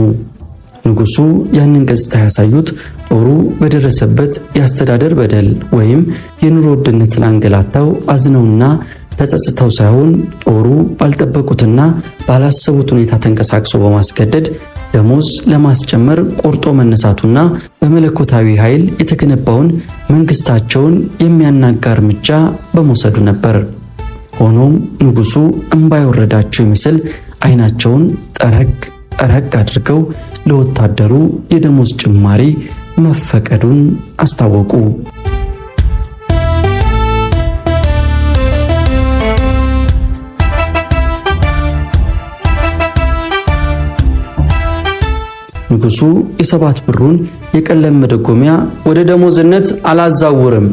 ንጉሱ ያንን ገጽታ ያሳዩት ጦሩ በደረሰበት የአስተዳደር በደል ወይም የኑሮ ውድነት ስላንገላታው አዝነውና ተጸጽተው ሳይሆን ጦሩ ባልጠበቁትና ባላሰቡት ሁኔታ ተንቀሳቅሶ በማስገደድ ደሞዝ ለማስጨመር ቆርጦ መነሳቱና በመለኮታዊ ኃይል የተገነባውን መንግስታቸውን የሚያናጋ እርምጃ በመውሰዱ ነበር። ሆኖም ንጉሱ እንባ የወረዳቸው ይመስል አይናቸውን ጠረግ አድርገው ለወታደሩ የደሞዝ ጭማሪ መፈቀዱን አስታወቁ። ንጉሱ የሰባት ብሩን የቀለም መደጎሚያ ወደ ደሞዝነት አላዛውርም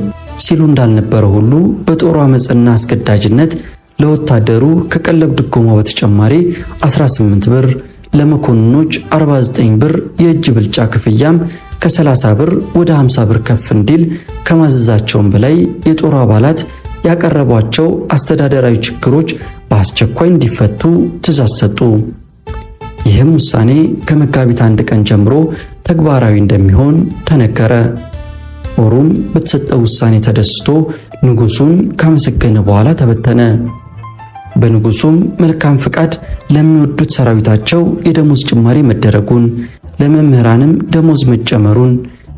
ሲሉ እንዳልነበረ ሁሉ በጦሩ አመጽና አስገዳጅነት ለወታደሩ ከቀለብ ድጎማ በተጨማሪ 18 ብር፣ ለመኮንኖች 49 ብር የእጅ ብልጫ ክፍያም ከ30 ብር ወደ 50 ብር ከፍ እንዲል ከማዘዛቸውም በላይ የጦሩ አባላት ያቀረቧቸው አስተዳደራዊ ችግሮች በአስቸኳይ እንዲፈቱ ትዕዛዝ ሰጡ። ይህም ውሳኔ ከመጋቢት 1 ቀን ጀምሮ ተግባራዊ እንደሚሆን ተነገረ። ጦሩም በተሰጠው ውሳኔ ተደስቶ ንጉሱን ካመሰገነ በኋላ ተበተነ። በንጉሱም መልካም ፍቃድ ለሚወዱት ሰራዊታቸው የደሞዝ ጭማሪ መደረጉን፣ ለመምህራንም ደሞዝ መጨመሩን፣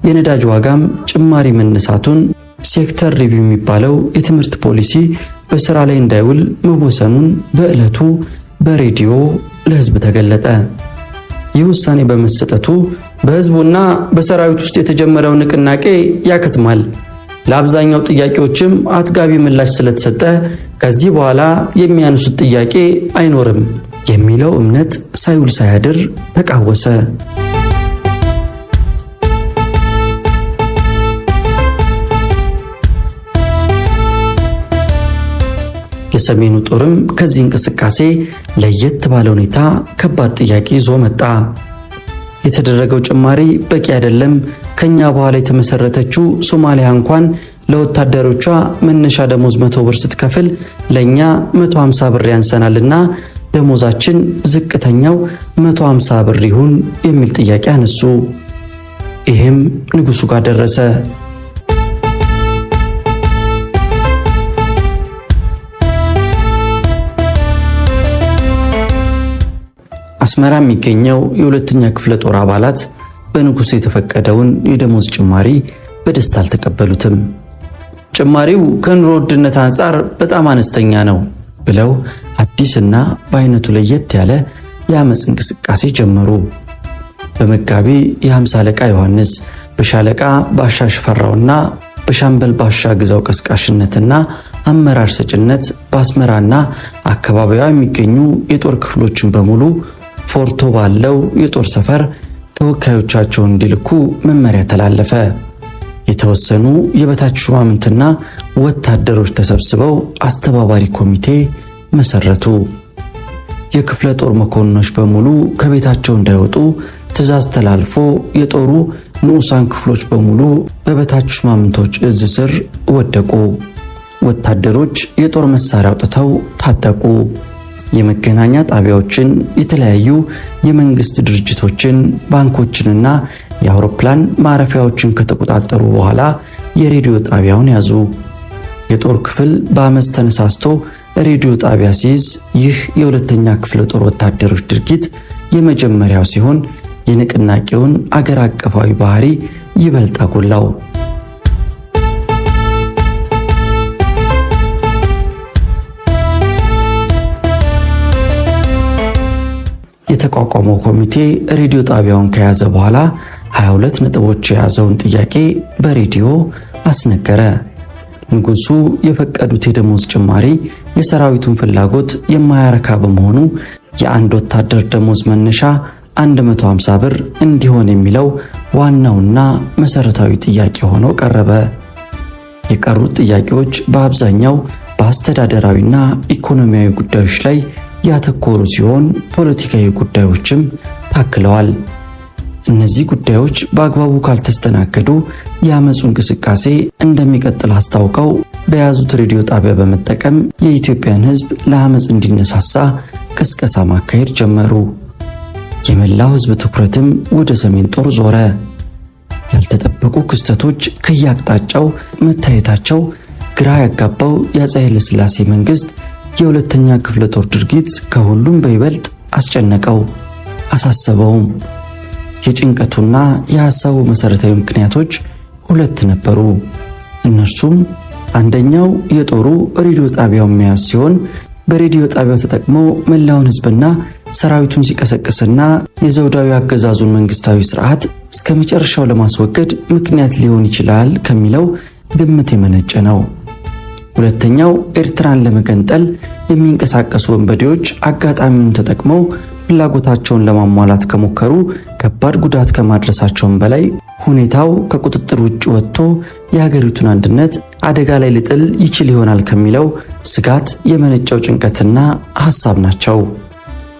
የነዳጅ ዋጋም ጭማሪ መነሳቱን፣ ሴክተር ሪቪው የሚባለው የትምህርት ፖሊሲ በስራ ላይ እንዳይውል መወሰኑን በዕለቱ በሬዲዮ ለህዝብ ተገለጠ። ይህ ውሳኔ በመሰጠቱ በህዝቡና በሰራዊት ውስጥ የተጀመረው ንቅናቄ ያከትማል። ለአብዛኛው ጥያቄዎችም አጥጋቢ ምላሽ ስለተሰጠ ከዚህ በኋላ የሚያነሱት ጥያቄ አይኖርም የሚለው እምነት ሳይውል ሳያድር ተቃወሰ። የሰሜኑ ጦርም ከዚህ እንቅስቃሴ ለየት ባለ ሁኔታ ከባድ ጥያቄ ይዞ መጣ። የተደረገው ጭማሪ በቂ አይደለም፣ ከኛ በኋላ የተመሰረተችው ሶማሊያ እንኳን ለወታደሮቿ መነሻ ደሞዝ 100 ብር ስትከፍል ለኛ 150 ብር ያንሰናልና ደሞዛችን ዝቅተኛው 150 ብር ይሁን የሚል ጥያቄ አነሱ። ይህም ንጉሱ ጋር ደረሰ። አስመራ የሚገኘው የሁለተኛ ክፍለ ጦር አባላት በንጉሱ የተፈቀደውን የደሞዝ ጭማሪ በደስታ አልተቀበሉትም። ጭማሪው ከኑሮ ውድነት አንጻር በጣም አነስተኛ ነው ብለው አዲስና በአይነቱ ለየት ያለ የአመጽ እንቅስቃሴ ጀመሩ። በመጋቢ የ50 አለቃ ዮሐንስ፣ በሻለቃ ባሻ ሽፈራውና በሻምበል ባሻ ግዛው ቀስቃሽነትና አመራር ሰጭነት በአስመራና አካባቢዋ የሚገኙ የጦር ክፍሎችን በሙሉ ፎርቶ ባለው የጦር ሰፈር ተወካዮቻቸውን እንዲልኩ መመሪያ ተላለፈ። የተወሰኑ የበታች ሹማምንትና ወታደሮች ተሰብስበው አስተባባሪ ኮሚቴ መሰረቱ። የክፍለ ጦር መኮንኖች በሙሉ ከቤታቸው እንዳይወጡ ትዕዛዝ ተላልፎ የጦሩ ንዑሳን ክፍሎች በሙሉ በበታች ሹማምንቶች እዝ ስር ወደቁ። ወታደሮች የጦር መሳሪያ አውጥተው ታጠቁ። የመገናኛ ጣቢያዎችን፣ የተለያዩ የመንግስት ድርጅቶችን፣ ባንኮችንና የአውሮፕላን ማረፊያዎችን ከተቆጣጠሩ በኋላ የሬዲዮ ጣቢያውን ያዙ። የጦር ክፍል በአመፅ ተነሳስቶ ሬዲዮ ጣቢያ ሲይዝ ይህ የሁለተኛ ክፍለ ጦር ወታደሮች ድርጊት የመጀመሪያው ሲሆን የንቅናቄውን አገር አቀፋዊ ባህሪ ይበልጥ አጎላው። የተቋቋመው ኮሚቴ ሬዲዮ ጣቢያውን ከያዘ በኋላ 22 ነጥቦች የያዘውን ጥያቄ በሬዲዮ አስነገረ። ንጉሱ የፈቀዱት የደሞዝ ጭማሪ የሰራዊቱን ፍላጎት የማያረካ በመሆኑ የአንድ ወታደር ደሞዝ መነሻ 150 ብር እንዲሆን የሚለው ዋናውና መሰረታዊ ጥያቄ ሆኖ ቀረበ። የቀሩት ጥያቄዎች በአብዛኛው በአስተዳደራዊና ኢኮኖሚያዊ ጉዳዮች ላይ ያተኮሩ ሲሆን ፖለቲካዊ ጉዳዮችም ታክለዋል። እነዚህ ጉዳዮች በአግባቡ ካልተስተናገዱ የአመጹ እንቅስቃሴ እንደሚቀጥል አስታውቀው በያዙት ሬዲዮ ጣቢያ በመጠቀም የኢትዮጵያን ሕዝብ ለአመጽ እንዲነሳሳ ቅስቀሳ ማካሄድ ጀመሩ። የመላው ሕዝብ ትኩረትም ወደ ሰሜን ጦር ዞረ። ያልተጠበቁ ክስተቶች ከየአቅጣጫው መታየታቸው ግራ ያጋባው የአፄ ኃይለ ሥላሴ መንግስት የሁለተኛ ክፍለ ጦር ድርጊት ከሁሉም በይበልጥ አስጨነቀው፣ አሳሰበውም። የጭንቀቱና የሐሳቡ መሰረታዊ ምክንያቶች ሁለት ነበሩ። እነርሱም አንደኛው የጦሩ ሬዲዮ ጣቢያው መያዝ ሲሆን በሬዲዮ ጣቢያው ተጠቅሞ መላውን ሕዝብና ሰራዊቱን ሲቀሰቅስና የዘውዳዊ አገዛዙን መንግስታዊ ስርዓት እስከ መጨረሻው ለማስወገድ ምክንያት ሊሆን ይችላል ከሚለው ግምት የመነጨ ነው። ሁለተኛው ኤርትራን ለመገንጠል የሚንቀሳቀሱ ወንበዴዎች አጋጣሚውን ተጠቅመው ፍላጎታቸውን ለማሟላት ከሞከሩ ከባድ ጉዳት ከማድረሳቸውም በላይ ሁኔታው ከቁጥጥር ውጭ ወጥቶ የሀገሪቱን አንድነት አደጋ ላይ ሊጥል ይችል ይሆናል ከሚለው ስጋት የመነጨው ጭንቀትና ሐሳብ ናቸው።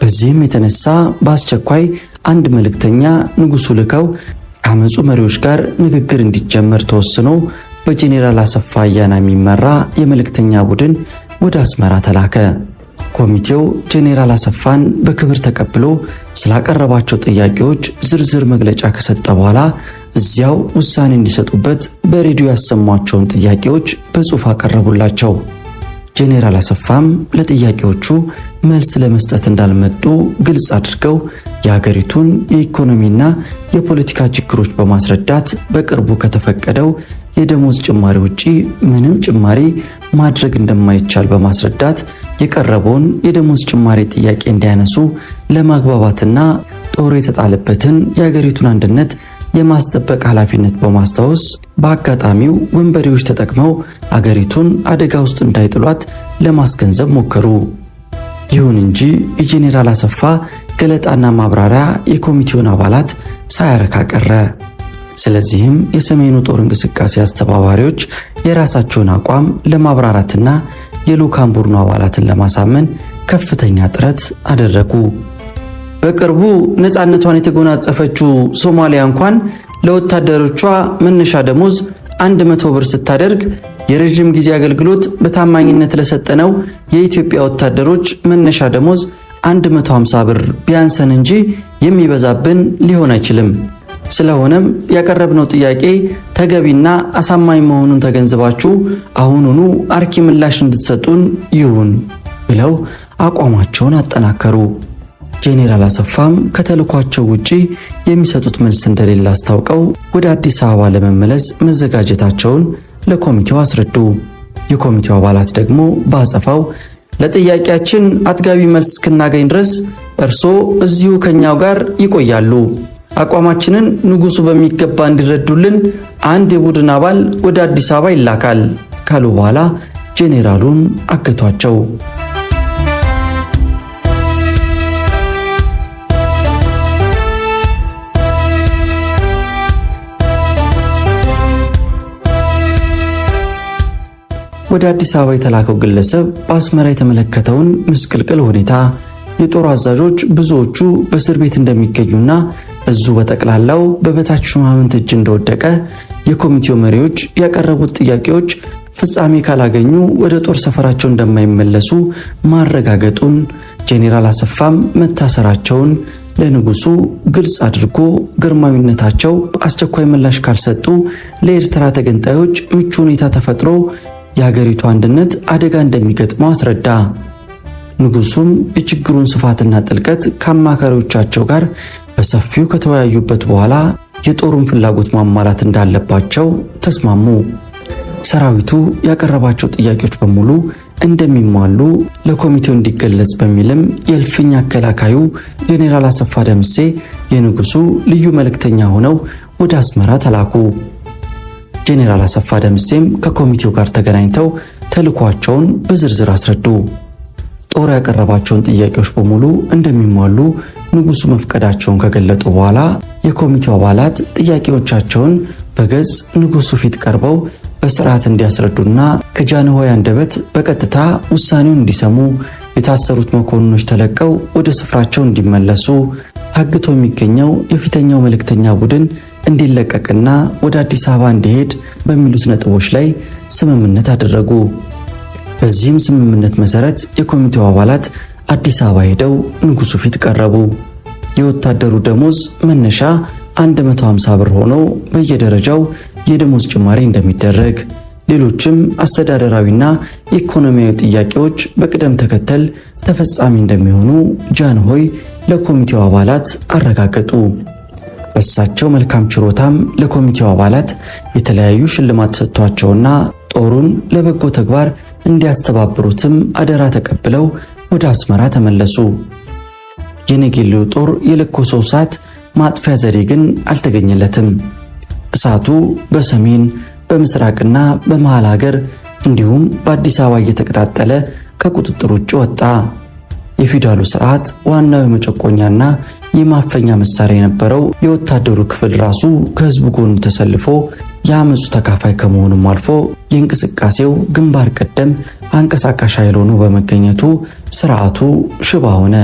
በዚህም የተነሳ በአስቸኳይ አንድ መልእክተኛ ንጉሱ ልከው ከአመጹ መሪዎች ጋር ንግግር እንዲጀመር ተወስኖ በጄኔራል አሰፋ አያና የሚመራ የመልእክተኛ ቡድን ወደ አስመራ ተላከ። ኮሚቴው ጄኔራል አሰፋን በክብር ተቀብሎ ስላቀረባቸው ጥያቄዎች ዝርዝር መግለጫ ከሰጠ በኋላ እዚያው ውሳኔ እንዲሰጡበት በሬዲዮ ያሰሟቸውን ጥያቄዎች በጽሑፍ አቀረቡላቸው። ጄኔራል አሰፋም ለጥያቄዎቹ መልስ ለመስጠት እንዳልመጡ ግልጽ አድርገው የሀገሪቱን የኢኮኖሚና የፖለቲካ ችግሮች በማስረዳት በቅርቡ ከተፈቀደው የደሞዝ ጭማሪ ውጪ ምንም ጭማሪ ማድረግ እንደማይቻል በማስረዳት የቀረበውን የደሞዝ ጭማሪ ጥያቄ እንዲያነሱ ለማግባባትና ጦሩ የተጣለበትን የሀገሪቱን አንድነት የማስጠበቅ ኃላፊነት በማስታወስ በአጋጣሚው ወንበዴዎች ተጠቅመው አገሪቱን አደጋ ውስጥ እንዳይጥሏት ለማስገንዘብ ሞከሩ። ይሁን እንጂ የጄኔራል አሰፋ ገለጣና ማብራሪያ የኮሚቴውን አባላት ሳያረካ ቀረ። ስለዚህም የሰሜኑ ጦር እንቅስቃሴ አስተባባሪዎች የራሳቸውን አቋም ለማብራራትና የልዑካን ቡድኑ አባላትን ለማሳመን ከፍተኛ ጥረት አደረጉ። በቅርቡ ነፃነቷን የተጎናጸፈችው ሶማሊያ እንኳን ለወታደሮቿ መነሻ ደሞዝ 100 ብር ስታደርግ የረጅም ጊዜ አገልግሎት በታማኝነት ለሰጠነው የኢትዮጵያ ወታደሮች መነሻ ደሞዝ 150 ብር ቢያንሰን እንጂ የሚበዛብን ሊሆን አይችልም። ስለሆነም ያቀረብነው ጥያቄ ተገቢና አሳማኝ መሆኑን ተገንዝባችሁ አሁኑኑ አርኪ ምላሽ እንድትሰጡን ይሁን ብለው አቋማቸውን አጠናከሩ። ጄኔራል አሰፋም ከተልኳቸው ውጪ የሚሰጡት መልስ እንደሌለ አስታውቀው ወደ አዲስ አበባ ለመመለስ መዘጋጀታቸውን ለኮሚቴው አስረዱ። የኮሚቴው አባላት ደግሞ በአጸፋው ለጥያቄያችን አጥጋቢ መልስ እስክናገኝ ድረስ እርስዎ እዚሁ ከኛው ጋር ይቆያሉ፣ አቋማችንን ንጉሱ በሚገባ እንዲረዱልን አንድ የቡድን አባል ወደ አዲስ አበባ ይላካል ካሉ በኋላ ጄኔራሉን አገቷቸው። ወደ አዲስ አበባ የተላከው ግለሰብ በአስመራ የተመለከተውን ምስቅልቅል ሁኔታ፣ የጦር አዛዦች ብዙዎቹ በእስር ቤት እንደሚገኙና እዙ በጠቅላላው በበታች ሹማምንት እጅ እንደወደቀ፣ የኮሚቴው መሪዎች ያቀረቡት ጥያቄዎች ፍጻሜ ካላገኙ ወደ ጦር ሰፈራቸው እንደማይመለሱ ማረጋገጡን፣ ጄኔራል አሰፋም መታሰራቸውን ለንጉሱ ግልጽ አድርጎ ግርማዊነታቸው አስቸኳይ ምላሽ ካልሰጡ ለኤርትራ ተገንጣዮች ምቹ ሁኔታ ተፈጥሮ የሀገሪቱ አንድነት አደጋ እንደሚገጥመው አስረዳ። ንጉሱም የችግሩን ስፋትና ጥልቀት ከአማካሪዎቻቸው ጋር በሰፊው ከተወያዩበት በኋላ የጦሩን ፍላጎት ማሟላት እንዳለባቸው ተስማሙ። ሰራዊቱ ያቀረባቸው ጥያቄዎች በሙሉ እንደሚሟሉ ለኮሚቴው እንዲገለጽ በሚልም የእልፍኝ አከላካዩ ጄኔራል አሰፋ ደምሴ የንጉሱ ልዩ መልእክተኛ ሆነው ወደ አስመራ ተላኩ። ጄኔራል አሰፋ ደምሴም ከኮሚቴው ጋር ተገናኝተው ተልኳቸውን በዝርዝር አስረዱ። ጦር ያቀረባቸውን ጥያቄዎች በሙሉ እንደሚሟሉ ንጉሱ መፍቀዳቸውን ከገለጡ በኋላ የኮሚቴው አባላት ጥያቄዎቻቸውን በገጽ ንጉሱ ፊት ቀርበው በስርዓት እንዲያስረዱና ከጃንሆይ አንደበት በቀጥታ ውሳኔውን እንዲሰሙ፣ የታሰሩት መኮንኖች ተለቀው ወደ ስፍራቸው እንዲመለሱ፣ ታግቶ የሚገኘው የፊተኛው መልእክተኛ ቡድን እንዲለቀቅና ወደ አዲስ አበባ እንዲሄድ በሚሉት ነጥቦች ላይ ስምምነት አደረጉ። በዚህም ስምምነት መሰረት የኮሚቴው አባላት አዲስ አበባ ሄደው ንጉሱ ፊት ቀረቡ። የወታደሩ ደሞዝ መነሻ 150 ብር ሆኖ በየደረጃው የደሞዝ ጭማሪ እንደሚደረግ፣ ሌሎችም አስተዳደራዊና ኢኮኖሚያዊ ጥያቄዎች በቅደም ተከተል ተፈጻሚ እንደሚሆኑ ጃንሆይ ለኮሚቴው አባላት አረጋገጡ። በእሳቸው መልካም ችሮታም ለኮሚቴው አባላት የተለያዩ ሽልማት ሰጥቷቸውና ጦሩን ለበጎ ተግባር እንዲያስተባብሩትም አደራ ተቀብለው ወደ አስመራ ተመለሱ። የነጌሌው ጦር የለኮሰው እሳት ማጥፊያ ዘዴ ግን አልተገኘለትም። እሳቱ በሰሜን በምስራቅና በመሃል ሀገር እንዲሁም በአዲስ አበባ እየተቀጣጠለ ከቁጥጥር ውጭ ወጣ። የፊውዳሉ ስርዓት ዋናው የመጨቆኛና የማፈኛ መሳሪያ የነበረው የወታደሩ ክፍል ራሱ ከህዝቡ ጎን ተሰልፎ የአመፁ ተካፋይ ከመሆኑም አልፎ የእንቅስቃሴው ግንባር ቀደም አንቀሳቃሽ ኃይል ሆኖ በመገኘቱ ስርዓቱ ሽባ ሆነ።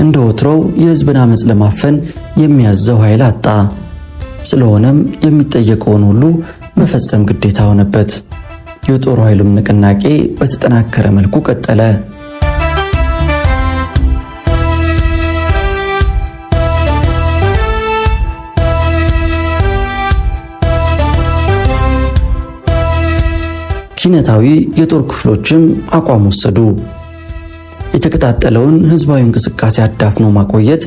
እንደ ወትሮው የህዝብን አመፅ ለማፈን የሚያዘው ኃይል አጣ። ስለሆነም የሚጠየቀውን ሁሉ መፈጸም ግዴታ ሆነበት። የጦር ኃይሉም ንቅናቄ በተጠናከረ መልኩ ቀጠለ። ኪነታዊ የጦር ክፍሎችም አቋም ወሰዱ። የተቀጣጠለውን ህዝባዊ እንቅስቃሴ አዳፍኖ ማቆየት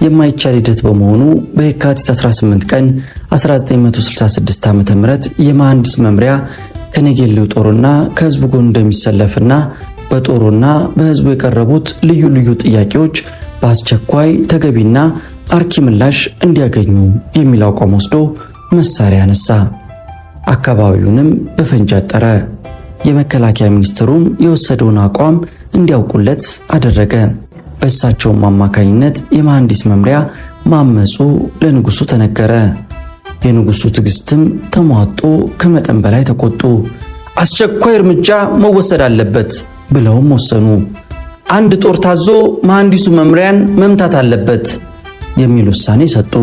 የማይቻል ሂደት በመሆኑ በየካቲት 18 ቀን 1966 ዓ.ም የመሐንዲስ መምሪያ ከነጌሌው ጦርና ከህዝቡ ጎን እንደሚሰለፍና በጦሩና በህዝቡ የቀረቡት ልዩ ልዩ ጥያቄዎች በአስቸኳይ ተገቢና አርኪ ምላሽ እንዲያገኙ የሚል አቋም ወስዶ መሳሪያ አነሳ። አካባቢውንም በፈንጂ አጠረ። የመከላከያ ሚኒስትሩም የወሰደውን አቋም እንዲያውቁለት አደረገ። በእሳቸውም አማካኝነት የመሐንዲስ መምሪያ ማመፁ ለንጉሱ ተነገረ። የንጉሱ ትዕግስትም ተሟጦ ከመጠን በላይ ተቆጡ። አስቸኳይ እርምጃ መወሰድ አለበት ብለውም ወሰኑ። አንድ ጦር ታዞ መሐንዲሱ መምሪያን መምታት አለበት የሚል ውሳኔ ሰጡ።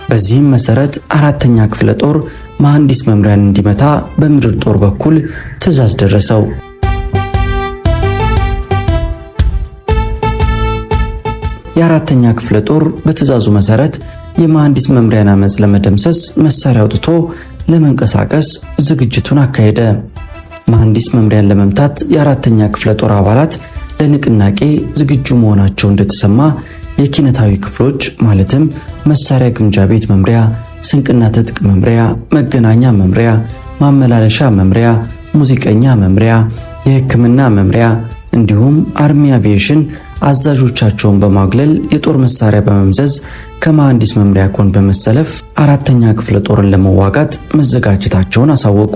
በዚህም መሰረት አራተኛ ክፍለ ጦር መሐንዲስ መምሪያን እንዲመታ በምድር ጦር በኩል ትዕዛዝ ደረሰው። የአራተኛ ክፍለ ጦር በትዕዛዙ መሰረት የመሐንዲስ መምሪያን አመፅ ለመደምሰስ መሳሪያ አውጥቶ ለመንቀሳቀስ ዝግጅቱን አካሄደ። መሐንዲስ መምሪያን ለመምታት የአራተኛ ክፍለ ጦር አባላት ለንቅናቄ ዝግጁ መሆናቸው እንደተሰማ የኪነታዊ ክፍሎች ማለትም መሳሪያ ግምጃ ቤት መምሪያ፣ ስንቅና ትጥቅ መምሪያ፣ መገናኛ መምሪያ፣ ማመላለሻ መምሪያ፣ ሙዚቀኛ መምሪያ፣ የሕክምና መምሪያ እንዲሁም አርሚ አቪዬሽን አዛዦቻቸውን በማግለል የጦር መሳሪያ በመምዘዝ ከመሐንዲስ መምሪያ ጎን በመሰለፍ 4ኛ ክፍለ ጦርን ለመዋጋት መዘጋጀታቸውን አሳወቁ።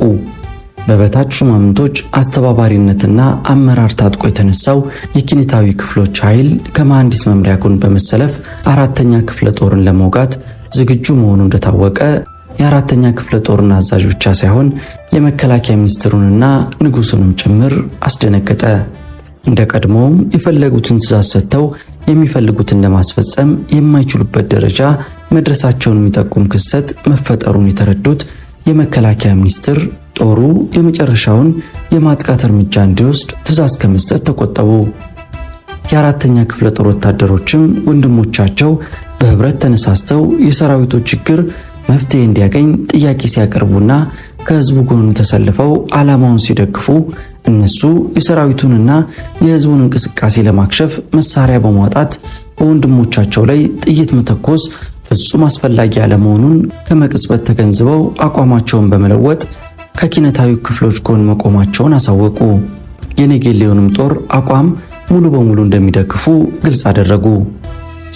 በበታች ሹማምንቶች አስተባባሪነትና አመራር ታጥቆ የተነሳው የኪነታዊ ክፍሎች ኃይል ከመሐንዲስ መምሪያ ጎን በመሰለፍ 4ኛ ክፍለ ጦርን ለመውጋት ዝግጁ መሆኑ እንደታወቀ የ4ኛ ክፍለ ጦርን አዛዥ ብቻ ሳይሆን የመከላከያ ሚኒስትሩንና ንጉሱንም ጭምር አስደነገጠ። እንደ ቀድሞውም የፈለጉትን ትዕዛዝ ሰጥተው የሚፈልጉትን ለማስፈጸም የማይችሉበት ደረጃ መድረሳቸውን የሚጠቁም ክስተት መፈጠሩን የተረዱት የመከላከያ ሚኒስትር ጦሩ የመጨረሻውን የማጥቃት እርምጃ እንዲወስድ ትዕዛዝ ከመስጠት ተቆጠቡ። የ4ኛ ክፍለ ጦር ወታደሮችም ወንድሞቻቸው በህብረት ተነሳስተው የሰራዊቱ ችግር መፍትሄ እንዲያገኝ ጥያቄ ሲያቀርቡና ከህዝቡ ጎን ተሰልፈው ዓላማውን ሲደግፉ እነሱ የሰራዊቱንና የህዝቡን እንቅስቃሴ ለማክሸፍ መሳሪያ በማውጣት በወንድሞቻቸው ላይ ጥይት መተኮስ ፍጹም አስፈላጊ ያለመሆኑን ከመቅጽበት ተገንዝበው አቋማቸውን በመለወጥ ከኪነታዊ ክፍሎች ጎን መቆማቸውን አሳወቁ። የነጌሌውንም ጦር አቋም ሙሉ በሙሉ እንደሚደግፉ ግልጽ አደረጉ።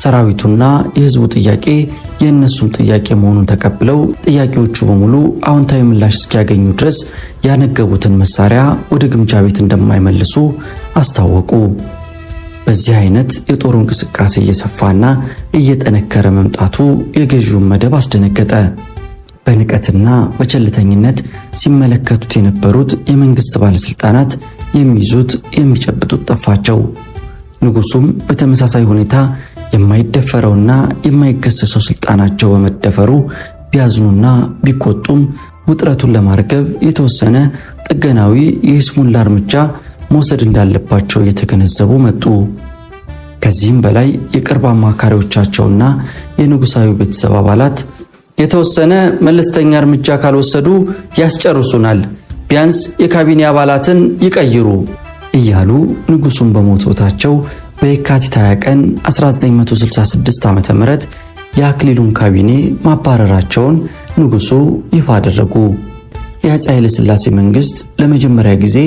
ሰራዊቱና የህዝቡ ጥያቄ የእነሱም ጥያቄ መሆኑን ተቀብለው ጥያቄዎቹ በሙሉ አዎንታዊ ምላሽ እስኪያገኙ ድረስ ያነገቡትን መሳሪያ ወደ ግምጃ ቤት እንደማይመልሱ አስታወቁ። በዚህ አይነት የጦሩ እንቅስቃሴ እየሰፋና እየጠነከረ መምጣቱ የገዢውን መደብ አስደነገጠ። በንቀትና በቸልተኝነት ሲመለከቱት የነበሩት የመንግስት ባለስልጣናት የሚይዙት የሚጨብጡት ጠፋቸው። ንጉሱም በተመሳሳይ ሁኔታ የማይደፈረውና የማይገሰሰው ስልጣናቸው በመደፈሩ ቢያዝኑና ቢቆጡም ውጥረቱን ለማርገብ የተወሰነ ጥገናዊ የይስሙላ እርምጃ መውሰድ እንዳለባቸው እየተገነዘቡ መጡ። ከዚህም በላይ የቅርብ አማካሪዎቻቸውና የንጉሳዊ ቤተሰብ አባላት የተወሰነ መለስተኛ እርምጃ ካልወሰዱ ያስጨርሱናል፣ ቢያንስ የካቢኔ አባላትን ይቀይሩ እያሉ ንጉሱን በሞቶታቸው በየካቲት 20 ቀን 1966 ዓ.ም የአክሊሉን ካቢኔ ማባረራቸውን ንጉሱ ይፋ አደረጉ። የአፄ ኃይለ ሥላሴ መንግስት ለመጀመሪያ ጊዜ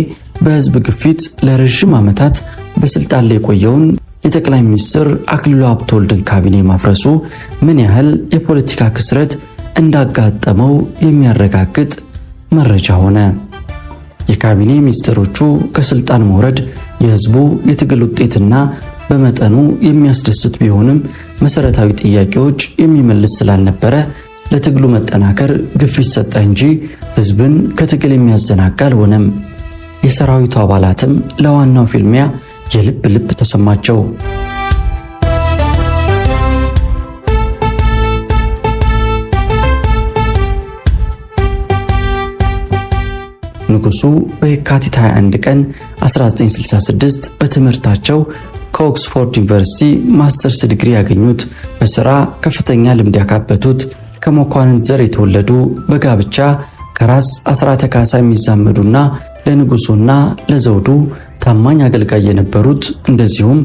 በህዝብ ግፊት ለረጅም ዓመታት በስልጣን ላይ የቆየውን የጠቅላይ ሚኒስትር አክሊሉ ሀብተወልድን ካቢኔ ማፍረሱ ምን ያህል የፖለቲካ ክስረት እንዳጋጠመው የሚያረጋግጥ መረጃ ሆነ። የካቢኔ ሚኒስትሮቹ ከስልጣን መውረድ የህዝቡ የትግል ውጤትና በመጠኑ የሚያስደስት ቢሆንም መሰረታዊ ጥያቄዎች የሚመልስ ስላልነበረ ለትግሉ መጠናከር ግፊት ሰጠ እንጂ ህዝብን ከትግል የሚያዘናጋ አልሆነም። የሰራዊቱ አባላትም ለዋናው ፊልሚያ የልብ ልብ ተሰማቸው። ንጉሱ በየካቲት 21 ቀን 1966 በትምህርታቸው ከኦክስፎርድ ዩኒቨርሲቲ ማስተርስ ዲግሪ ያገኙት፣ በሥራ ከፍተኛ ልምድ ያካበቱት፣ ከመኳንንት ዘር የተወለዱ፣ በጋብቻ ከራስ አስራተ ካሳ የሚዛመዱና ለንጉሱና ለዘውዱ ታማኝ አገልጋይ የነበሩት እንደዚሁም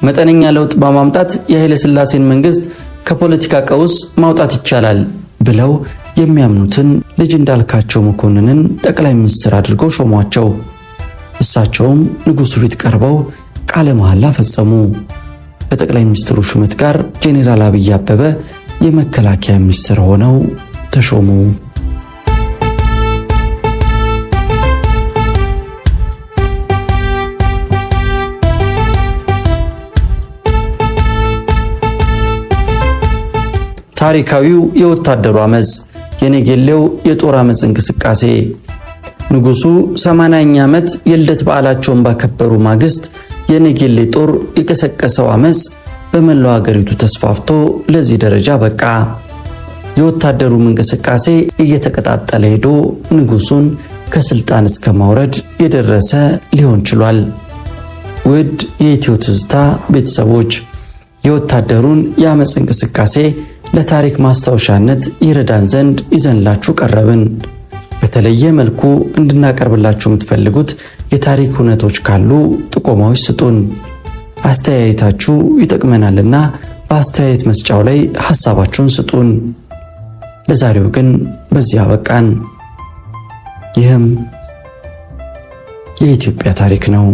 መጠነኛ ለውጥ በማምጣት የኃይለ ሥላሴን መንግስት ከፖለቲካ ቀውስ ማውጣት ይቻላል ብለው የሚያምኑትን ልጅ እንዳልካቸው መኮንንን ጠቅላይ ሚኒስትር አድርገው ሾሟቸው። እሳቸውም ንጉሱ ፊት ቀርበው ቃለ መሐላ ፈጸሙ። ከጠቅላይ ሚኒስትሩ ሹመት ጋር ጄኔራል አብይ አበበ የመከላከያ ሚኒስትር ሆነው ተሾሙ። ታሪካዊው የወታደሩ አመጽ፣ የነጌሌው የጦር አመጽ እንቅስቃሴ። ንጉሱ 80ኛ ዓመት የልደት በዓላቸውን ባከበሩ ማግስት የነጌሌ ጦር የቀሰቀሰው አመጽ በመላው ሀገሪቱ ተስፋፍቶ ለዚህ ደረጃ በቃ። የወታደሩም እንቅስቃሴ እየተቀጣጠለ ሄዶ ንጉሱን ከስልጣን እስከ ማውረድ የደረሰ ሊሆን ችሏል። ውድ የኢትዮ ትዝታ ቤተሰቦች የወታደሩን የአመጽ እንቅስቃሴ ለታሪክ ማስታወሻነት ይረዳን ዘንድ ይዘንላችሁ ቀረብን። በተለየ መልኩ እንድናቀርብላችሁ የምትፈልጉት የታሪክ ሁነቶች ካሉ ጥቆማዎች ስጡን። አስተያየታችሁ ይጠቅመናልና በአስተያየት መስጫው ላይ ሐሳባችሁን ስጡን። ለዛሬው ግን በዚያ በቃን። ይህም የኢትዮጵያ ታሪክ ነው።